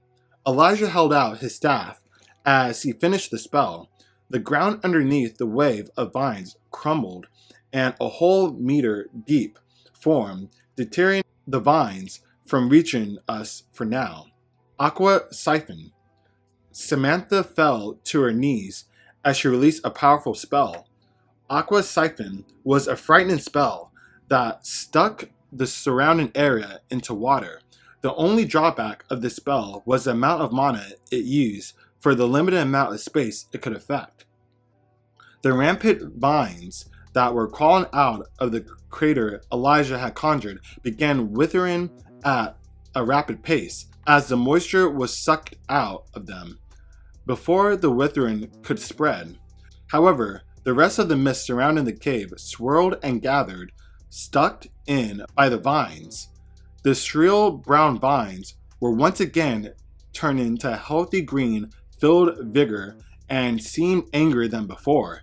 Elijah held out his staff as he finished the spell. The ground underneath the wave of vines crumbled, and a whole meter deep formed, deterring the vines from reaching us for now. Aqua Siphon. Samantha fell to her knees as she released a powerful spell. Aqua Siphon was a frightening spell that stuck the surrounding area into water. The only drawback of this spell was the amount of mana it used for the limited amount of space it could affect. The rampant vines that were crawling out of the crater Elijah had conjured began withering at a rapid pace as the moisture was sucked out of them before the withering could spread. However, the rest of the mist surrounding the cave swirled and gathered, stuck in by the vines. The shrill brown vines were once again turned into healthy green, filled vigor, and seemed angrier than before.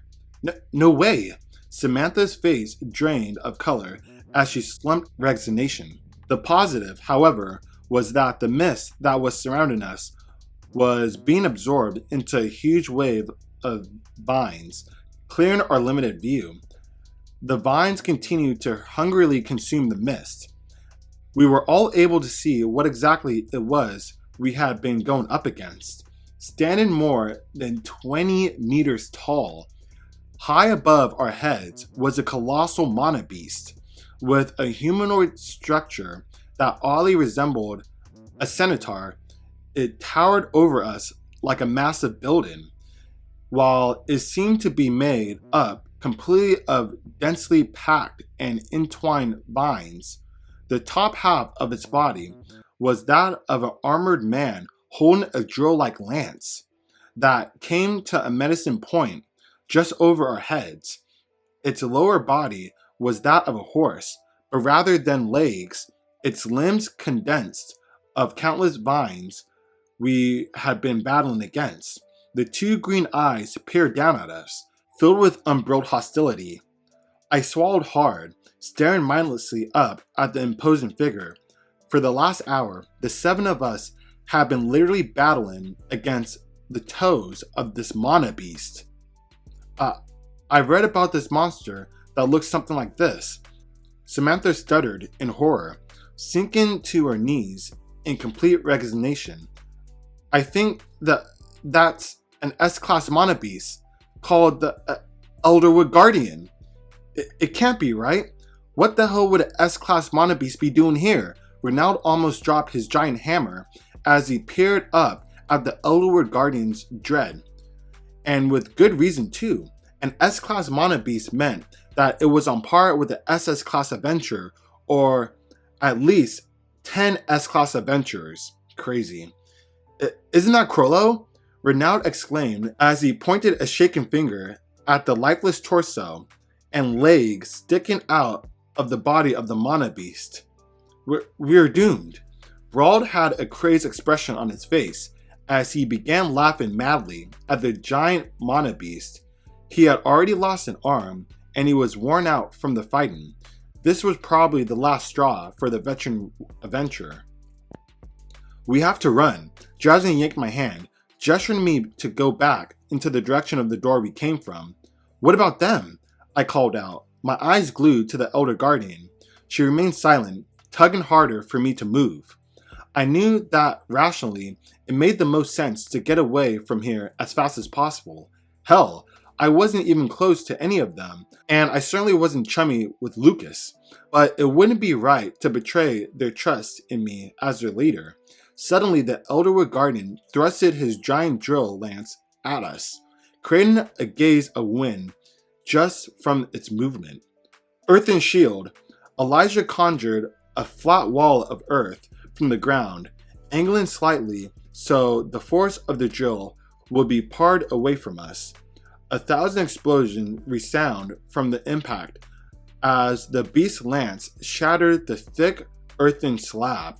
No way! Samantha's face drained of color as she slumped resignation. The positive, however, was that the mist that was surrounding us was being absorbed into a huge wave of vines, clearing our limited view. The vines continued to hungrily consume the mist. We were all able to see what exactly it was we had been going up against. Standing more than 20 meters tall, high above our heads was a colossal mana beast with a humanoid structure that oddly resembled a centaur. It towered over us like a massive building, while it seemed to be made up completely of densely packed and entwined vines. The top half of its body was that of an armored man holding a drill-like lance that came to a menacing point just over our heads. Its lower body was that of a horse, but rather than legs, its limbs condensed of countless vines we had been battling against. The two green eyes peered down at us, filled with unbridled hostility. I swallowed hard, staring mindlessly up at the imposing figure. For the last hour, the seven of us had been literally battling against the toes of this mana beast. I read about this monster that looks something like this. Samantha stuttered in horror, sinking to her knees in complete resignation. I think that's an S-class mana beast called the ELDERWOOD Guardian. It can't be, right? What the hell would an S-class mana beast be doing here? Renaud almost dropped his giant hammer as he peered up at the ELDERWOOD Guardian's dread. And with good reason too. An S-class mana beast meant that it was on par with the SS-class adventurer, or at least 10 S-class adventurers. Crazy. Isn't that Crollo? Renaud exclaimed as he pointed a shaking finger at the lifeless torso and legs sticking out of the body of the mana beast. We're doomed. Brauld had a crazed expression on his face as he began laughing madly at the giant mana beast. He had already lost an arm and he was worn out from the fighting. This was probably the last straw for the veteran adventurer. We have to run. Jasmine yanked my hand, gesturing me to go back into the direction of the door we came from. What about them? I called out, my eyes glued to the Elder Guardian. She remained silent, tugging harder for me to move. I knew that rationally, it made the most sense to get away from here as fast as possible. Hell, I wasn't even close to any of them, and I certainly wasn't chummy with Lucas, but it wouldn't be right to betray their trust in me as their leader. Suddenly, the ELDERWOOD Guardian thrusted his giant drill lance at us, creating a gaze of wind just from its movement. Earthen shield. Elijah conjured a flat wall of earth from the ground, angling slightly so the force of the drill would be pared away from us. 1,000 explosions resound from the impact as the beast's lance shattered the thick earthen slab.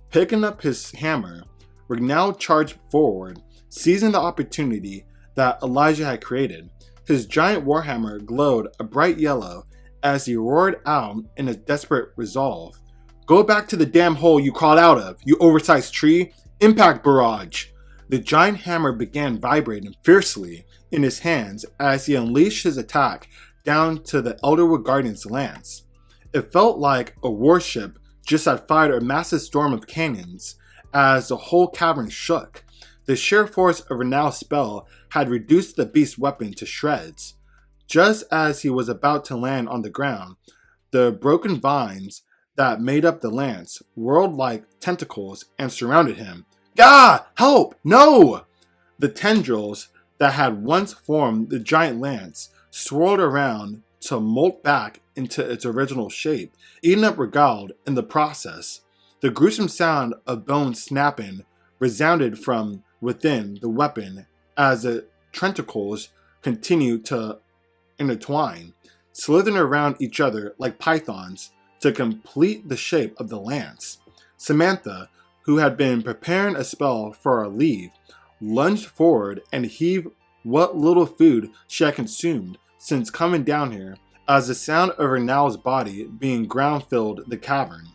Picking up his hammer, Renaud charged forward, seizing the opportunity that Elijah had created. His giant warhammer glowed a bright yellow as he roared out in a desperate resolve. Go back to the damn hole you crawled out of, you oversized tree! Impact barrage! The giant hammer began vibrating fiercely in his hands as he unleashed his attack down to the ELDERWOOD Guardian's lance. It felt like a warship just had fired a massive storm of cannons as the whole cavern shook. The sheer force of Renaud's spell had reduced the beast's weapon to shreds. Just as he was about to land on the ground, the broken vines that made up the lance whirled like tentacles and surrounded him. Gah! Help! No! The tendrils that had once formed the giant lance swirled around to molt back into its original shape, eating up Renaud in the process. The gruesome sound of bones snapping resounded from within the weapon as the tentacles continued to intertwine, slithering around each other like pythons to complete the shape of the lance. Samantha, who had been preparing a spell for our leave, lunged forward and heaved what little food she had consumed since coming down here as the sound of Renaud's body being ground filled the cavern.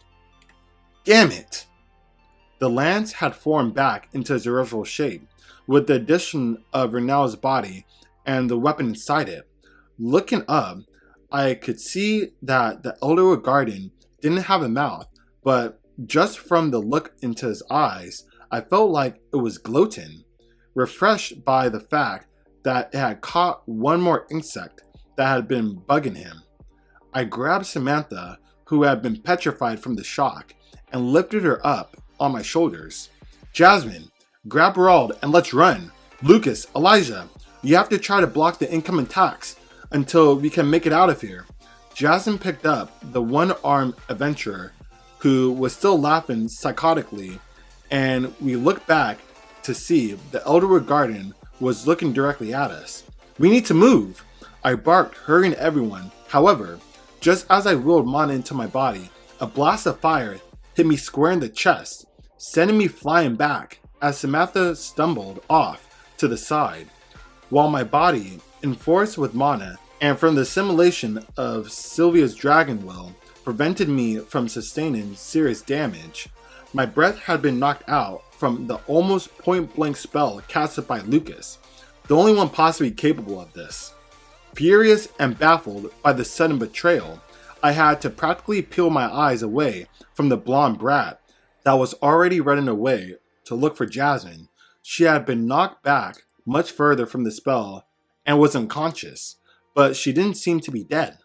Damn it! The lance had formed back into its original shape, with the addition of Renaud's body and the weapon inside it. Looking up, I could see that the ELDERWOOD Guardian didn't have a mouth, but just from the look into his eyes, I felt like it was gloating, refreshed by the fact that it had caught one more insect that had been bugging him. I grabbed Samantha, who had been petrified from the shock, and lifted her up on my shoulders. Jasmine, grab Brauld and let's run. Lucas, Elijah, you have to try to block the incoming attacks. until we can make it out of here. Jasmine picked up the one-armed adventurer who was still laughing psychotically, and we looked back to see the Elderwood garden was looking directly at us. We need to move! I barked, hurrying everyone. However, just as I wheeled Mana into my body, a blast of fire hit me square in the chest, sending me flying back as Samantha stumbled off to the side, while my body, enforced with Mana and from the assimilation of Sylvia's dragon will, prevented me from sustaining serious damage. My breath had been knocked out from the almost point-blank spell casted by Lucas, the only one possibly capable of this. Furious and baffled by the sudden betrayal, I had to practically peel my eyes away from the blonde brat that was already running away to look for Jasmine. She had been knocked back much further from the spell and was unconscious, but she didn't seem to be dead.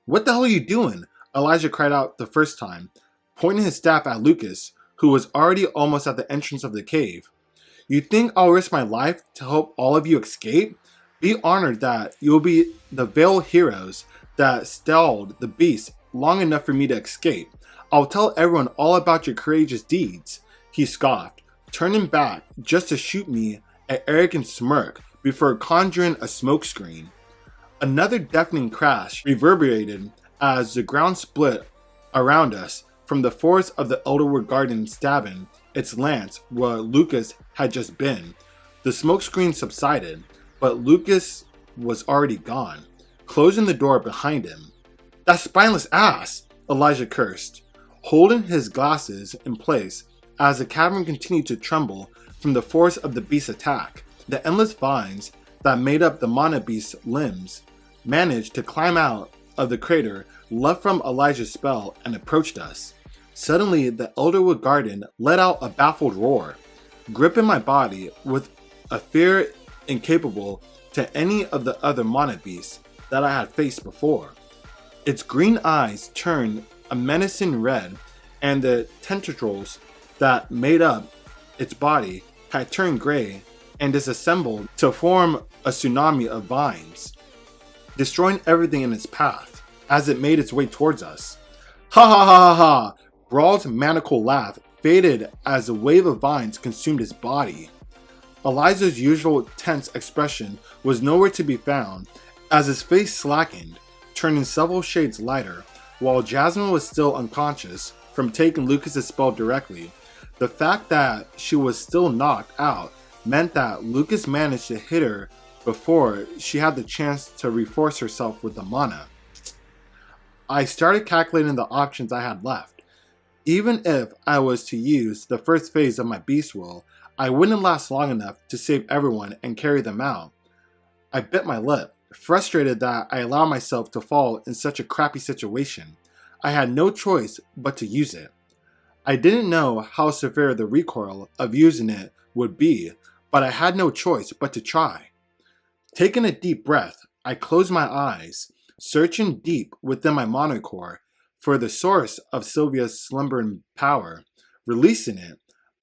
"What the hell are you doing?" Elijah cried out the first time, pointing his staff at Lucas, who was already almost at the entrance of the cave. "You think I'll risk my life to help all of you escape? Be honored that you'll be the veiled heroes that stalled the beast long enough for me to escape. I'll tell everyone all about your courageous deeds," he scoffed, turning back just to shoot me an arrogant smirk before conjuring a smokescreen. Another deafening crash reverberated as the ground split around us from the force of the Elderwood garden stabbing its lance where Lucas had just been. The smokescreen subsided, but Lucas was already gone, closing the door behind him. "That spineless ass!" Elijah cursed, holding his glasses in place as the cavern continued to tremble from the force of the beast's attack. The endless vines that made up the Mana beast's limbs managed to climb out of the crater left from Elijah's spell and approached us. Suddenly, the Elderwood garden let out a baffled roar, gripping my body with a fear incapable to any of the other Mana beasts that I had faced before. Its green eyes turned a menacing red, and the tentacles that made up its body had turned gray and disassembled to form a tsunami of vines, destroying everything in its path as it made its way towards us. "Ha ha ha ha ha!" Brawl's maniacal laugh faded as a wave of vines consumed his body. Elijah's usual tense expression was nowhere to be found as his face slackened, turning several shades lighter, while Jasmine was still unconscious from taking Lucas's spell directly. The fact that she was still knocked out meant that Lucas managed to hit her before she had the chance to reforce herself with the mana. I started calculating the options I had left. Even if I was to use the first phase of my beast will, I wouldn't last long enough to save everyone and carry them out. I bit my lip, frustrated that I allowed myself to fall in such a crappy situation. I had no choice but to use it. I didn't know how severe the recoil of using it would be, but I had no choice but to try. Taking a deep breath, I closed my eyes, searching deep within my mana core for the source of Sylvia's slumbering power. Releasing it,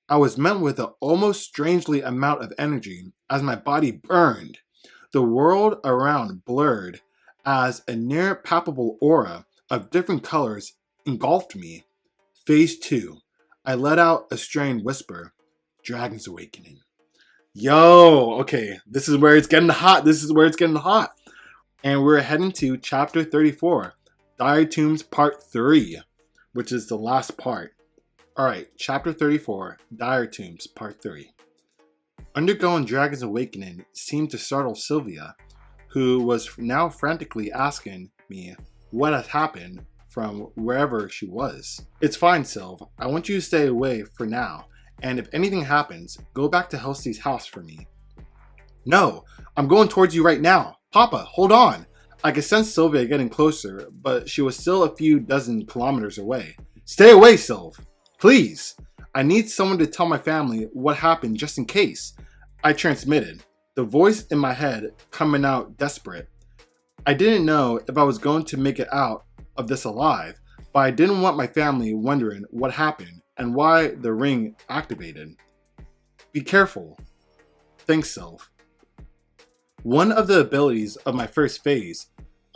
I was met with an almost strangely amount of energy as my body burned. The world around blurred as a near palpable aura of different colors engulfed me. Phase 2. I let out a strained whisper. Dragon's Awakening. Yo, okay, this is where it's getting hot. And we're heading to chapter 34, Dire Tombs Part 3, which is the last part. Alright, chapter 34, Dire Tombs Part 3. Undergoing Dragon's Awakening seemed to startle Sylvia, who was now frantically asking me what had happened from wherever she was. "It's fine, Sylv. I want you to stay away for now, and if anything happens, go back to Helsey's house for me." "No, I'm going towards you right now. Papa, hold on." I could sense Sylvia getting closer, but she was still a few dozen kilometers away. "Stay away, Sylv. Please. I need someone to tell my family what happened just in case," I transmitted, the voice in my head coming out desperate. I didn't know if I was going to make it out of this alive, but I didn't want my family wondering what happened and why the ring activated. "Be careful. Thanks, Sylv." One of the abilities of my first phase,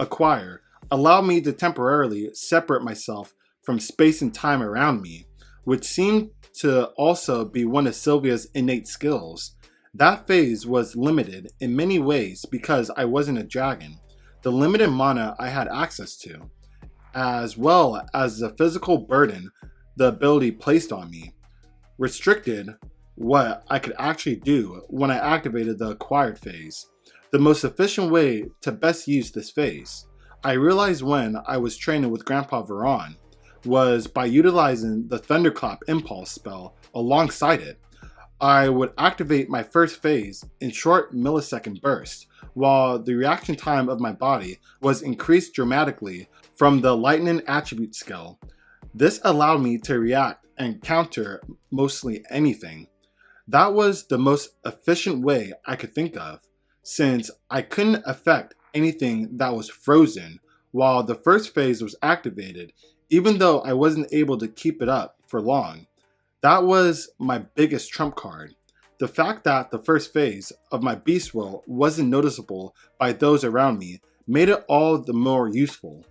acquire allowed me to temporarily separate myself from space and time around me, which seemed to also be one of Sylvia's innate skills. That phase was limited in many ways because I wasn't a dragon, the limited mana I had access to, as well as the physical burden the ability placed on me, restricted what I could actually do when I activated the acquired phase. The most efficient way to best use this phase, I realized when I was training with Grandpa Veron, was by utilizing the Thunderclap Impulse spell alongside it. I would activate my first phase in short millisecond bursts, while the reaction time of my body was increased dramatically from the Lightning attribute skill. This allowed me to react and counter mostly anything. That was the most efficient way I could think of, since I couldn't affect anything that was frozen while the first phase was activated, even though I wasn't able to keep it up for long. That was my biggest trump card. The fact that the first phase of my beast will wasn't noticeable by those around me made it all the more useful.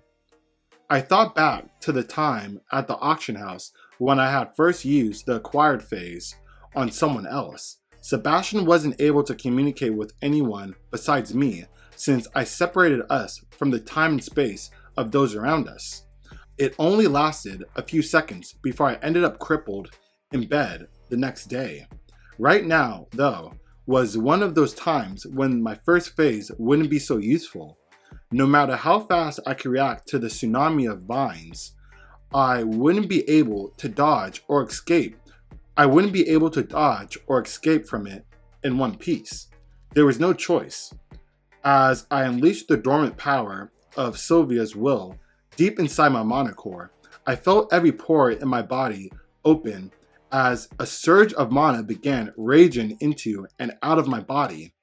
I thought back to the time at the auction house when I had first used the acquired phase on someone else. Sebastian wasn't able to communicate with anyone besides me since I separated us from the time and space of those around us. It only lasted a few seconds before I ended up crippled in bed the next day. Right now, though, was one of those times when my first phase wouldn't be so useful. No matter how fast I could react to the tsunami of vines, I wouldn't be able to dodge or escape. From it in one piece. There was no choice. As I unleashed the dormant power of Sylvia's will deep inside my mana core, I felt every pore in my body open as a surge of mana began raging into and out of my body.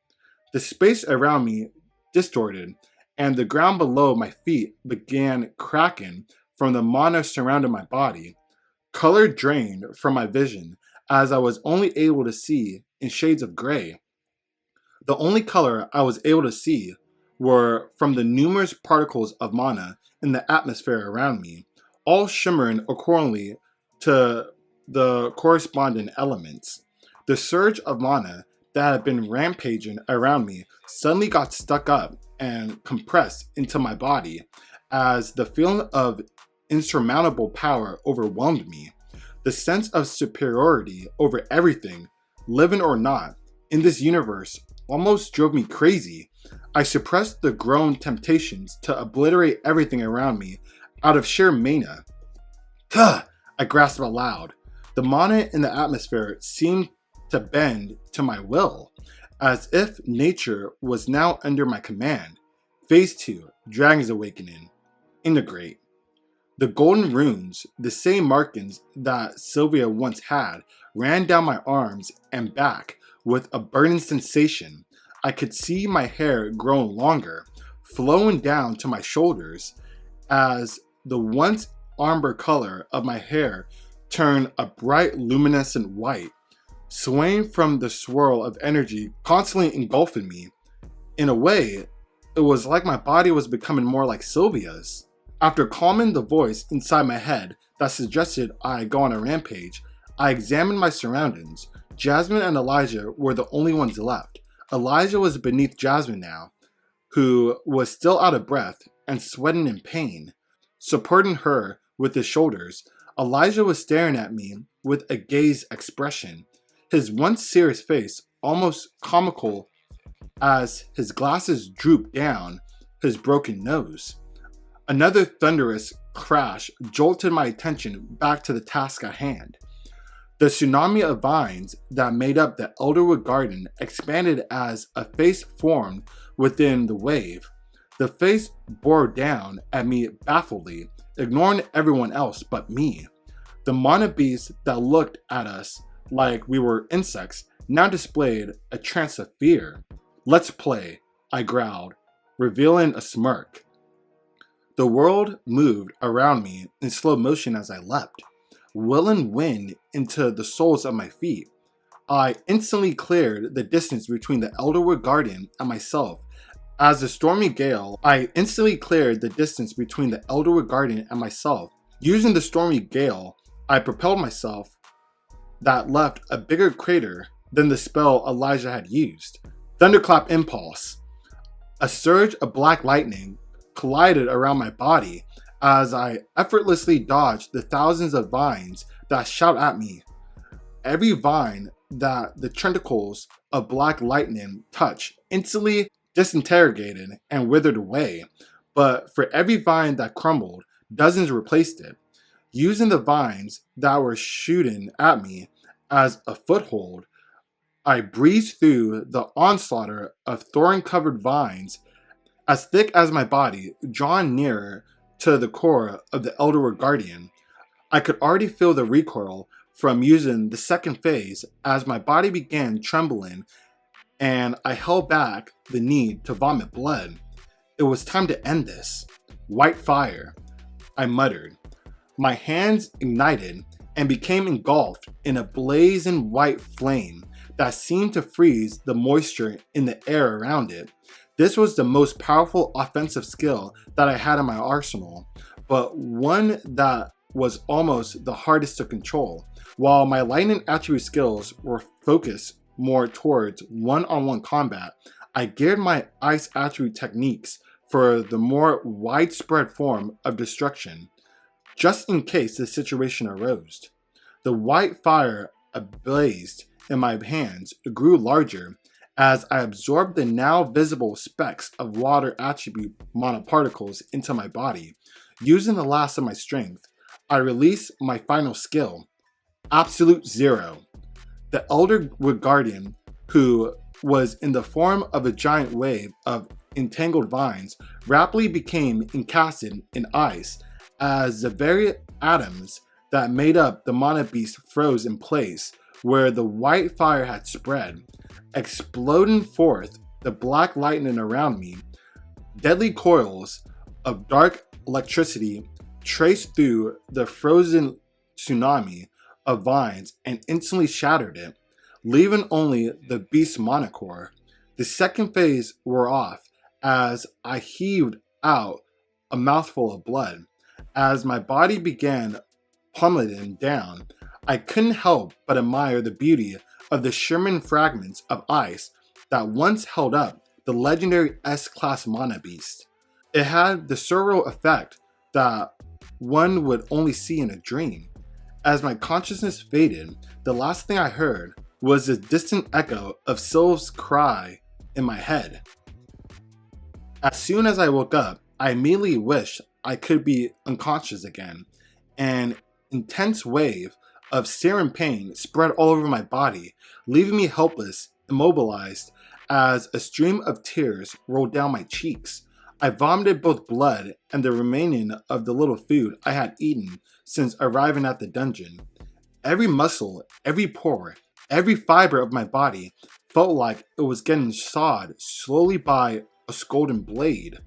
The space around me distorted, and the ground below my feet began cracking from the mana surrounding my body. Color drained from my vision as I was only able to see in shades of gray. The only color I was able to see were from the numerous particles of mana in the atmosphere around me, all shimmering accordingly to the corresponding elements. The surge of mana that had been rampaging around me suddenly got stuck up and compressed into my body as the feeling of insurmountable power overwhelmed me. The sense of superiority over everything, living or not, in this universe almost drove me crazy. I suppressed the grown temptations to obliterate everything around me out of sheer mania. Tuh! I grasped aloud. The mana in the atmosphere seemed to bend to my will, as if nature was now under my command. Phase 2, Dragon's Awakening. Integrate. The golden runes, the same markings that Sylvia once had, ran down my arms and back with a burning sensation. I could see my hair growing longer, flowing down to my shoulders as the once amber color of my hair turned a bright luminescent white, swaying from the swirl of energy constantly engulfing me. In a way, it was like my body was becoming more like Sylvia's. After calming the voice inside my head that suggested I go on a rampage, I examined my surroundings. Jasmine and Elijah were the only ones left. Elijah was beneath Jasmine now, who was still out of breath and sweating in pain. Supporting her with his shoulders, Elijah was staring at me with a gaze expression, his once serious face almost comical as his glasses drooped down his broken nose. Another thunderous crash jolted my attention back to the task at hand. The tsunami of vines that made up the Elderwood garden expanded as a face formed within the wave. The face bore down at me baffledly, ignoring everyone else but me. The mana beasts that looked at us like we were insects now displayed a trance of fear. "Let's play," I growled, revealing a smirk. The world moved around me in slow motion as I leapt, willing wind into the soles of my feet. I instantly cleared the distance between the Elderwood garden and myself As a stormy gale, I instantly cleared the distance between the Elderwood Guardian and myself. Using the stormy gale, I propelled myself that left a bigger crater than the spell Elijah had used. Thunderclap Impulse. A surge of black lightning collided around my body as I effortlessly dodged the thousands of vines that shout at me. Every vine that the tentacles of black lightning touched instantly disintegrated and withered away, but for every vine that crumbled, dozens replaced it. Using the vines that were shooting at me as a foothold, I breezed through the onslaught of thorn-covered vines as thick as my body, drawn nearer to the core of the Elderwood Guardian. I could already feel the recoil from using the second phase as my body began trembling and I held back the need to vomit blood. It was time to end this. White fire, I muttered. My hands ignited and became engulfed in a blazing white flame that seemed to freeze the moisture in the air around it. This was the most powerful offensive skill that I had in my arsenal, but one that was almost the hardest to control. While my lightning attribute skills were focused more towards one-on-one combat, I geared my ice attribute techniques for the more widespread form of destruction, just in case the situation arose. The white fire ablazed in my hands grew larger as I absorbed the now visible specks of water attribute monoparticles into my body. Using the last of my strength, I released my final skill, Absolute Zero. The Elderwood Guardian, who was in the form of a giant wave of entangled vines, rapidly became encasted in ice as the very atoms that made up the Mana Beast froze in place where the white fire had spread, exploding forth the black lightning around me. Deadly coils of dark electricity traced through the frozen tsunami of vines and instantly shattered it, leaving only the beast's monocore. The second phase wore off as I heaved out a mouthful of blood. As my body began plummeting down, I couldn't help but admire the beauty of the shimmering fragments of ice that once held up the legendary S-Class Mana Beast. It had the surreal effect that one would only see in a dream. As my consciousness faded, the last thing I heard was the distant echo of Sylph's cry in my head. As soon as I woke up, I immediately wished I could be unconscious again. An intense wave of searing pain spread all over my body, leaving me helpless, immobilized, as a stream of tears rolled down my cheeks. I vomited both blood and the remaining of the little food I had eaten since arriving at the dungeon. Every muscle, every pore, every fiber of my body felt like it was getting sawed slowly by a golden blade.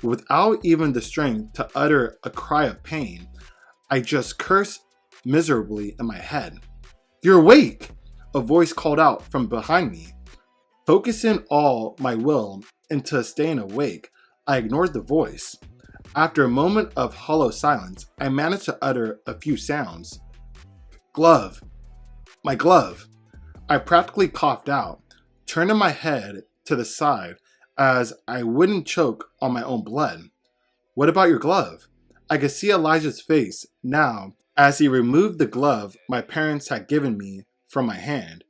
Without even the strength to utter a cry of pain, I just cursed miserably in my head. "You're awake!" a voice called out from behind me. Focusing all my will into staying awake, I ignored the voice. After a moment of hollow silence, I managed to utter a few sounds. "Glove. My glove." I practically coughed out, turning my head to the side as I wouldn't choke on my own blood. "What about your glove?" I could see Elijah's face now as he removed the glove my parents had given me from my hand.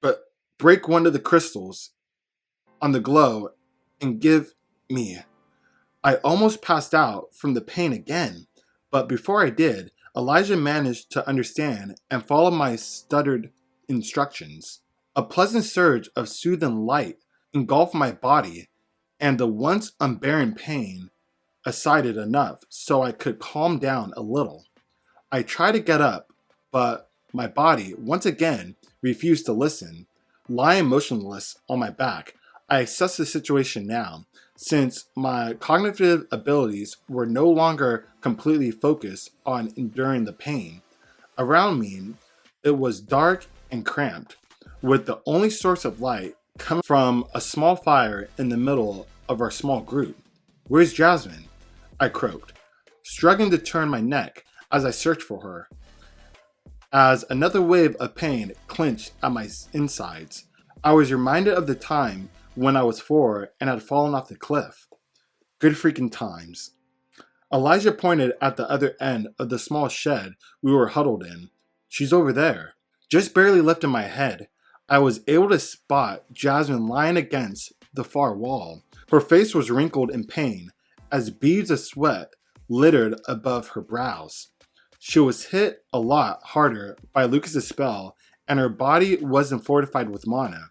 "But break one of the crystals on the glove and give me." I almost passed out from the pain again, but before I did, Elijah managed to understand and follow my stuttered instructions. A pleasant surge of soothing light engulfed my body, and the once unbearing pain subsided enough so I could calm down a little. I tried to get up, but my body once again refused to listen. Lying motionless on my back, I assessed the situation now, since my cognitive abilities were no longer completely focused on enduring the pain. Around me, it was dark and cramped, with the only source of light coming from a small fire in the middle of our small group. "Where's Jasmine?" I croaked, struggling to turn my neck as I searched for her. As another wave of pain clenched at my insides, I was reminded of the time when I was 4 and had fallen off the cliff. Good freaking times. Elijah pointed at the other end of the small shed we were huddled in. "She's over there." Just barely lifting my head, I was able to spot Jasmine lying against the far wall. Her face was wrinkled in pain as beads of sweat littered above her brows. She was hit a lot harder by Lucas's spell, and her body wasn't fortified with mana.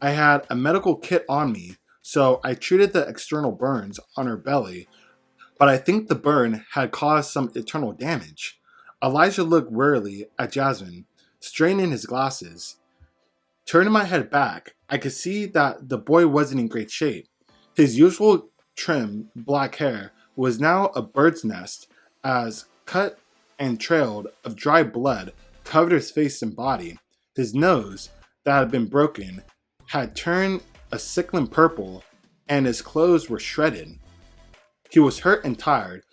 I had a medical kit on me, so I treated the external burns on her belly, but I think the burn had caused some internal damage. Elijah looked warily at Jasmine, straining his glasses. Turning my head back, I could see that the boy wasn't in great shape. His usual trim black hair was now a bird's nest, as cut and trailed of dry blood covered his face and body. His nose, that had been broken, had turned a sickly purple, and his clothes were shredded. He was hurt and tired,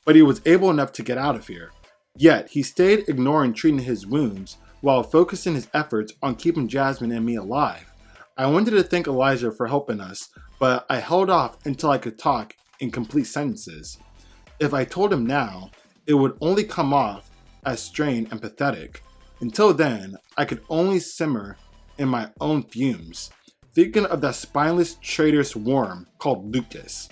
but he was able enough to get out of here. Yet he stayed ignoring treating his wounds while focusing his efforts on keeping Jasmine and me alive. I wanted to thank Elijah for helping us, but I held off until I could talk in complete sentences. If I told him now, it would only come off as strained and pathetic. Until then, I could only simmer in my own fumes, thinking of that spineless traitorous worm called Lucas.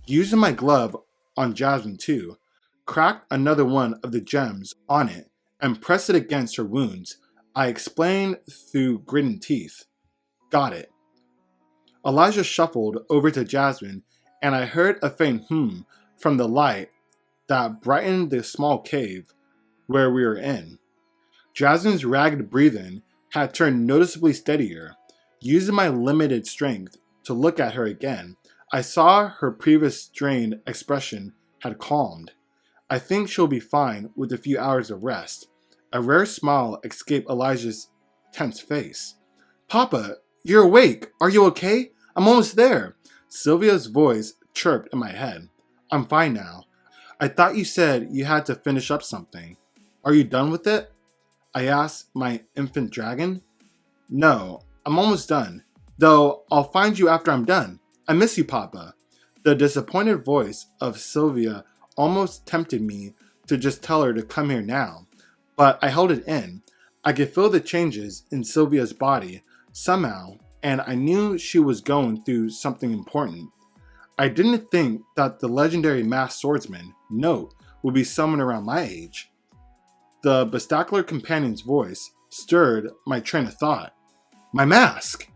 Using my glove on Jasmine too, cracked another one of the gems on it and pressed it against her wounds. I explained through gritted teeth. "Got it." Elijah shuffled over to Jasmine, and I heard a faint from the light that brightened the small cave where we were in. Jasmine's ragged breathing had turned noticeably steadier. Using my limited strength to look at her again, I saw her previous strained expression had calmed. "I think she'll be fine with a few hours of rest." A rare smile escaped Elijah's tense face. "Papa, you're awake. Are you okay? I'm almost there." Sylvia's voice chirped in my head. "I'm fine now. I thought you said you had to finish up something. Are you done with it?" I asked my infant dragon. "No, I'm almost done. Though I'll find you after I'm done. I miss you, Papa." The disappointed voice of Sylvia almost tempted me to just tell her to come here now, but I held it in. I could feel the changes in Sylvia's body somehow, and I knew she was going through something important. I didn't think that the legendary masked swordsman, Note, would be someone around my age. The bespectacled companion's voice stirred my train of thought. "My mask!"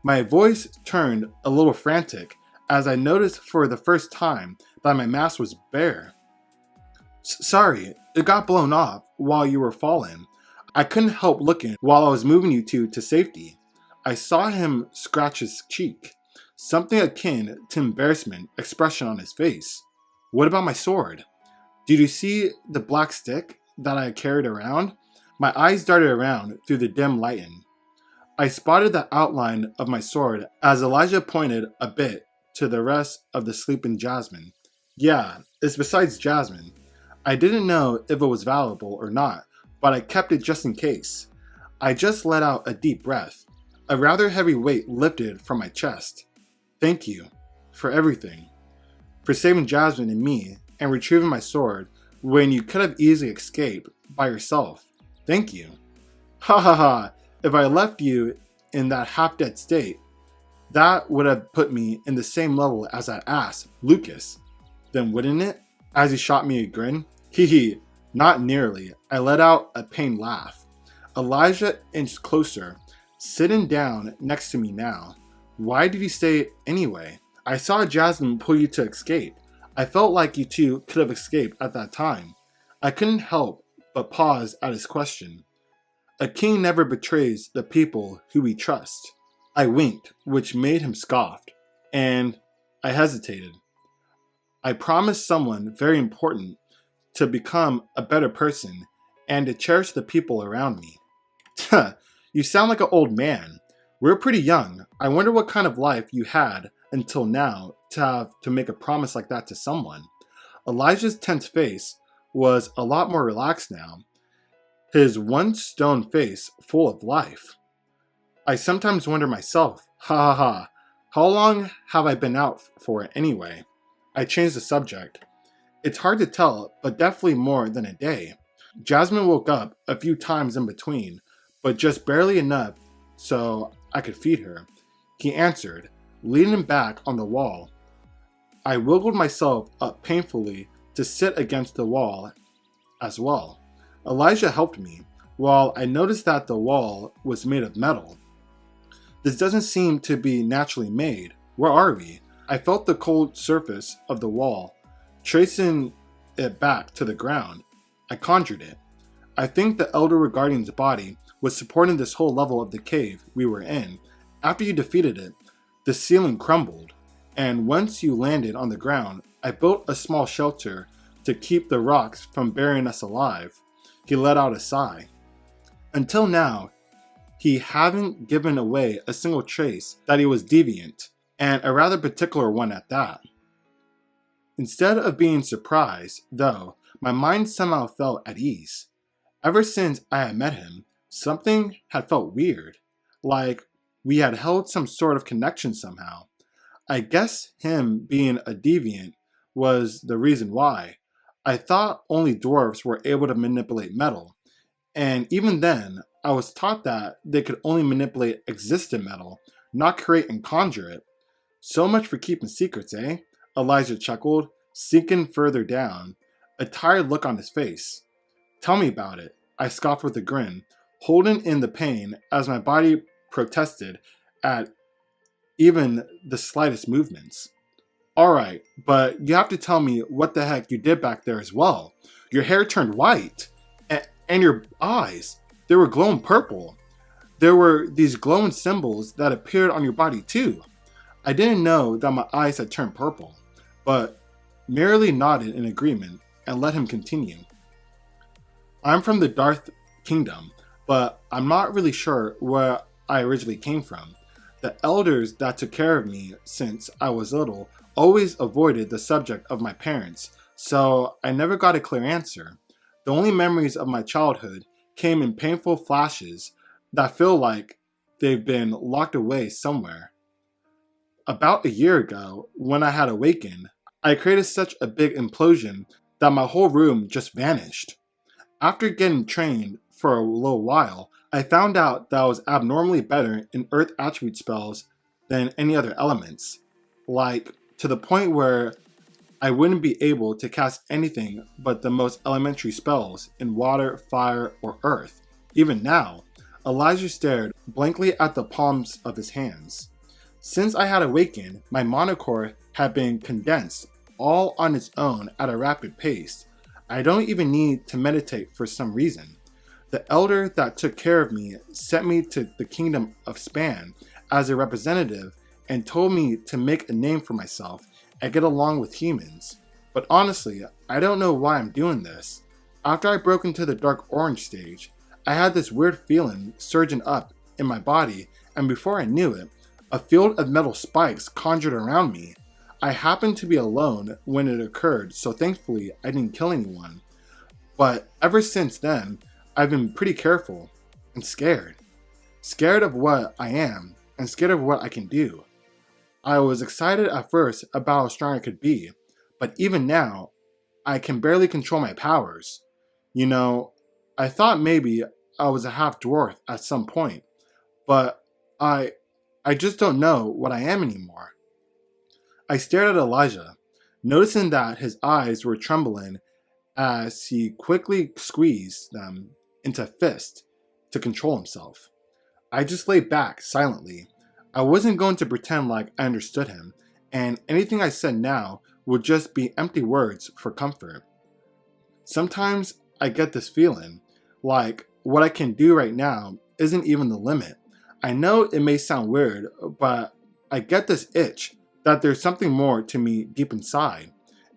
My voice turned a little frantic as I noticed for the first time that my mask was bare. Sorry, it got blown off while you were falling. I couldn't help looking while I was moving you two to safety." I saw him scratch his cheek, something akin to embarrassment expression on his face. "What about my sword? Did you see the black stick that I carried around?" My eyes darted around through the dim lighting. I spotted the outline of my sword as Elijah pointed a bit to the rest of the sleeping Jasmine. "Yeah, it's besides Jasmine. I didn't know if it was valuable or not, but I kept it just in case." I just let out a deep breath. A rather heavy weight lifted from my chest. "Thank you for everything. For saving Jasmine and me and retrieving my sword when you could have easily escaped by yourself. Thank you." "Ha ha ha. If I left you in that half-dead state, that would have put me in the same level as that ass, Lucas. Then wouldn't it?" As he shot me a grin. "Hee hee, not nearly." I let out a pained laugh. Elijah inched closer, sitting down next to me now. "Why did you stay anyway? I saw Jasmine pull you to escape. I felt like you two could have escaped at that time." I couldn't help but pause at his question. "A king never betrays the people who he trusts." I winked, which made him scoff, and I hesitated. "I promised someone very important to become a better person and to cherish the people around me." "You sound like an old man. We're pretty young. I wonder what kind of life you had until now to have to make a promise like that to someone. Elijah's tense face was a lot more relaxed now, his one stone face full of life. I sometimes wonder myself, ha ha ha, how long have I been out for anyway? I changed the subject. It's hard to tell, but definitely more than a day. Jasmine woke up a few times in between, but just barely enough so I could feed her. He answered, leaning back on the wall. I wiggled myself up painfully to sit against the wall as well. Elijah helped me, while I noticed that the wall was made of metal. This doesn't seem to be naturally made. Where are we? I felt the cold surface of the wall, tracing it back to the ground. I conjured it. I think the Elderwood Guardian's body was supporting this whole level of the cave we were in. After you defeated it, the ceiling crumbled, and once you landed on the ground, I built a small shelter to keep the rocks from burying us alive. He let out a sigh. Until now, he hadn't given away a single trace that he was deviant, and a rather particular one at that. Instead of being surprised, though, my mind somehow felt at ease. Ever since I had met him, something had felt weird, like we had held some sort of connection somehow. I guess him being a deviant was the reason why. I thought only dwarves were able to manipulate metal, and even then, I was taught that they could only manipulate existent metal, not create and conjure it. So much for keeping secrets, eh? Elijah chuckled, sinking further down, a tired look on his face. Tell me about it, I scoffed with a grin, holding in the pain as my body protested at even the slightest movements. Alright, but you have to tell me what the heck you did back there as well. Your hair turned white, and your eyes, they were glowing purple. There were these glowing symbols that appeared on your body too. I didn't know that my eyes had turned purple, but merely nodded in agreement and let him continue. I'm from the Darth Kingdom, but I'm not really sure where I originally came from. The elders that took care of me since I was little always avoided the subject of my parents, so I never got a clear answer. The only memories of my childhood came in painful flashes that feel like they've been locked away somewhere. About a year ago, when I had awakened, I created such a big implosion that my whole room just vanished. After getting trained for a little while, I found out that I was abnormally better in earth attribute spells than any other elements, like to the point where I wouldn't be able to cast anything but the most elementary spells in water, fire, or earth. Even now, Elijah stared blankly at the palms of his hands. Since I had awakened, my monocore had been condensed all on its own at a rapid pace. I don't even need to meditate for some reason. The elder that took care of me sent me to the kingdom of Span as a representative and told me to make a name for myself and get along with humans. But honestly, I don't know why I'm doing this. After I broke into the dark orange stage, I had this weird feeling surging up in my body, and before I knew it, a field of metal spikes conjured around me. I happened to be alone when it occurred, so thankfully I didn't kill anyone. But ever since then, I've been pretty careful and scared. Scared of what I am and scared of what I can do. I was excited at first about how strong I could be, but even now, I can barely control my powers. You know, I thought maybe I was a half dwarf at some point, but I just don't know what I am anymore. I stared at Elijah, noticing that his eyes were trembling as he quickly squeezed them into a fist to control himself. I just lay back silently. I wasn't going to pretend like I understood him, and anything I said now would just be empty words for comfort. Sometimes I get this feeling like what I can do right now isn't even the limit. I know it may sound weird, but I get this itch that there's something more to me deep inside,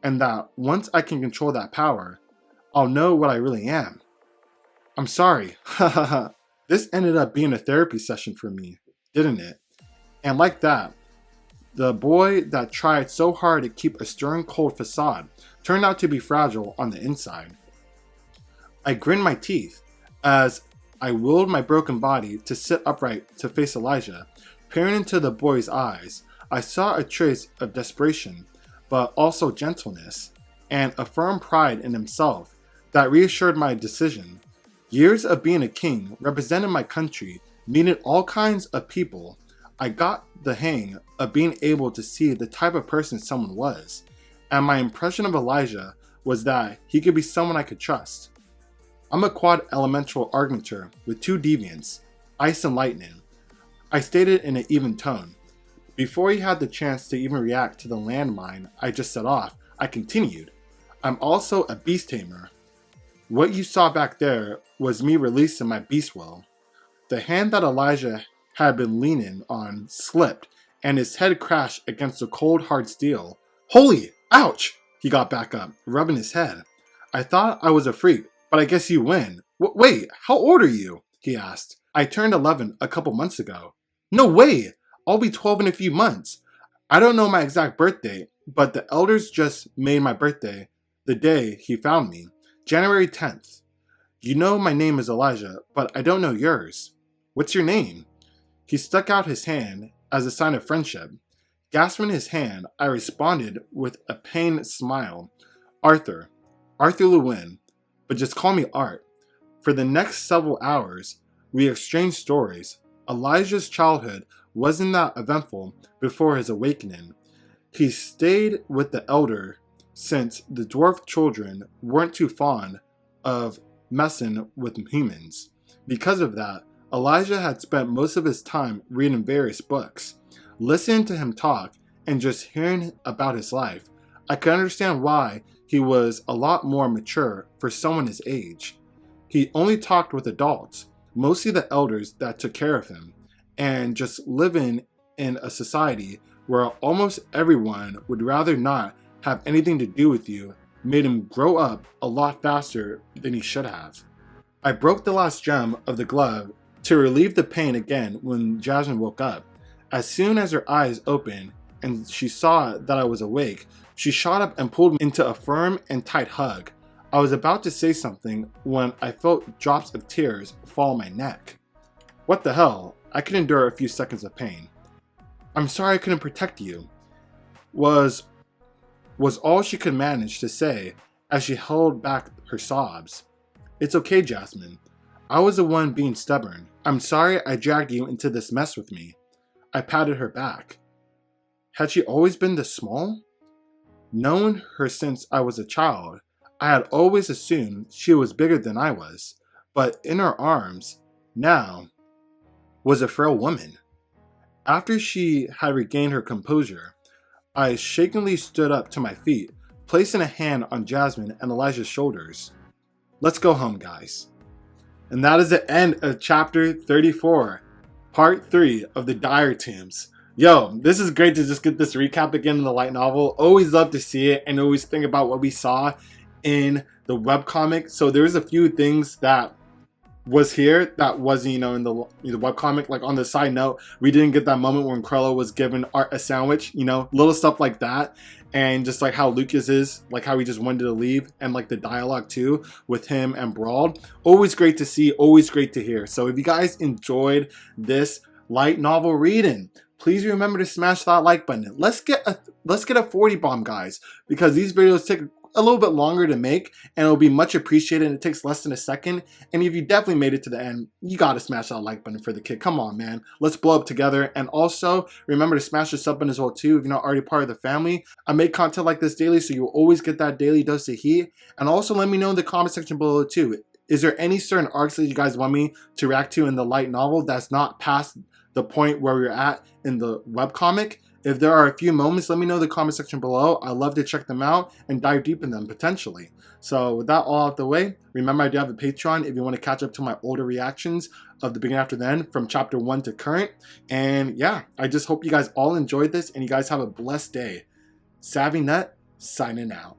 and that once I can control that power, I'll know what I really am. I'm sorry, This ended up being a therapy session for me. didn't it? And like that, the boy that tried so hard to keep a stern, cold facade turned out to be fragile on the inside. I grinned my teeth as I willed my broken body to sit upright to face Elijah. Peering into the boy's eyes, I saw a trace of desperation, but also gentleness, and a firm pride in himself that reassured my decision. Years of being a king, representing my country, meeting all kinds of people, I got the hang of being able to see the type of person someone was, and my impression of Elijah was that he could be someone I could trust. I'm a quad elemental argumenter with 2 deviants, ice and lightning. I stated in an even tone. Before he had the chance to even react to the landmine I just set off, I continued. I'm also a beast tamer. What you saw back there was me releasing my beast will. The hand that Elijah had been leaning on slipped, and his head crashed against the cold hard steel. Holy! Ouch! He got back up, rubbing his head. I thought I was a freak, but I guess you win. Wait, how old are you? He asked. I turned 11 a couple months ago. No way! I'll be 12 in a few months. I don't know my exact birthday, but the elders just made my birthday the day he found me, January 10th. You know my name is Elijah, but I don't know yours. What's your name? He stuck out his hand as a sign of friendship. Gasping his hand, I responded with a pained smile. Arthur Lewin, but just call me Art. For the next several hours, we exchanged stories. Elijah's childhood wasn't that eventful before his awakening. He stayed with the elder since the dwarf children weren't too fond of messing with humans. Because of that, Elijah had spent most of his time reading various books. Listening to him talk and just hearing about his life, I could understand why he was a lot more mature for someone his age. He only talked with adults, mostly the elders that took care of him, and just living in a society where almost everyone would rather not have anything to do with you made him grow up a lot faster than he should have. I broke the last gem of the glove to relieve the pain again when Jasmine woke up. As soon as her eyes opened and she saw that I was awake, she shot up and pulled me into a firm and tight hug. I was about to say something when I felt drops of tears fall on my neck. What the hell? I could endure a few seconds of pain. I'm sorry I couldn't protect you, was all she could manage to say as she held back her sobs. It's okay, Jasmine. I was the one being stubborn. I'm sorry I dragged you into this mess with me. I patted her back. Had she always been this small? Knowing her since I was a child, I had always assumed she was bigger than I was, but in her arms, now, was a frail woman. After she had regained her composure, I shakingly stood up to my feet, placing a hand on Jasmine and Elijah's shoulders. Let's go home, guys. And that is the end of chapter 34, part 3 of the Dire Tombs. Yo, this is great to just get this recap again in the light novel. Always love to see it and always think about what we saw in the webcomic. So there's a few things that was here that wasn't, in the webcomic. Like on the side note, we didn't get that moment when Cruella was giving Art a sandwich, little stuff like that. And just like how Lucas is, like how he just wanted to leave, and like the dialogue too with him and Brawl. Always great to see, always great to hear. So if you guys enjoyed this light novel reading, please remember to smash that like button. Let's get a 40 bomb, guys, because these videos take a little bit longer to make and it'll be much appreciated. It takes less than a second. And if you definitely made it to the end, you gotta smash that like button for the kid. Come on, man. Let's blow up together. And also remember to smash the sub button as well too if you're not already part of the family. I make content like this daily, so you'll always get that daily dose of heat. And also let me know in the comment section below too. Is there any certain arcs that you guys want me to react to in the light novel that's not past the point where we're at in the webcomic? If there are a few moments, let me know in the comment section below. I love to check them out and dive deep in them potentially. So with that all out the way, remember I do have a Patreon if you want to catch up to my older reactions of the beginning after the end from chapter 1 to current. And yeah, I just hope you guys all enjoyed this and you guys have a blessed day. Savvy Nut signing out.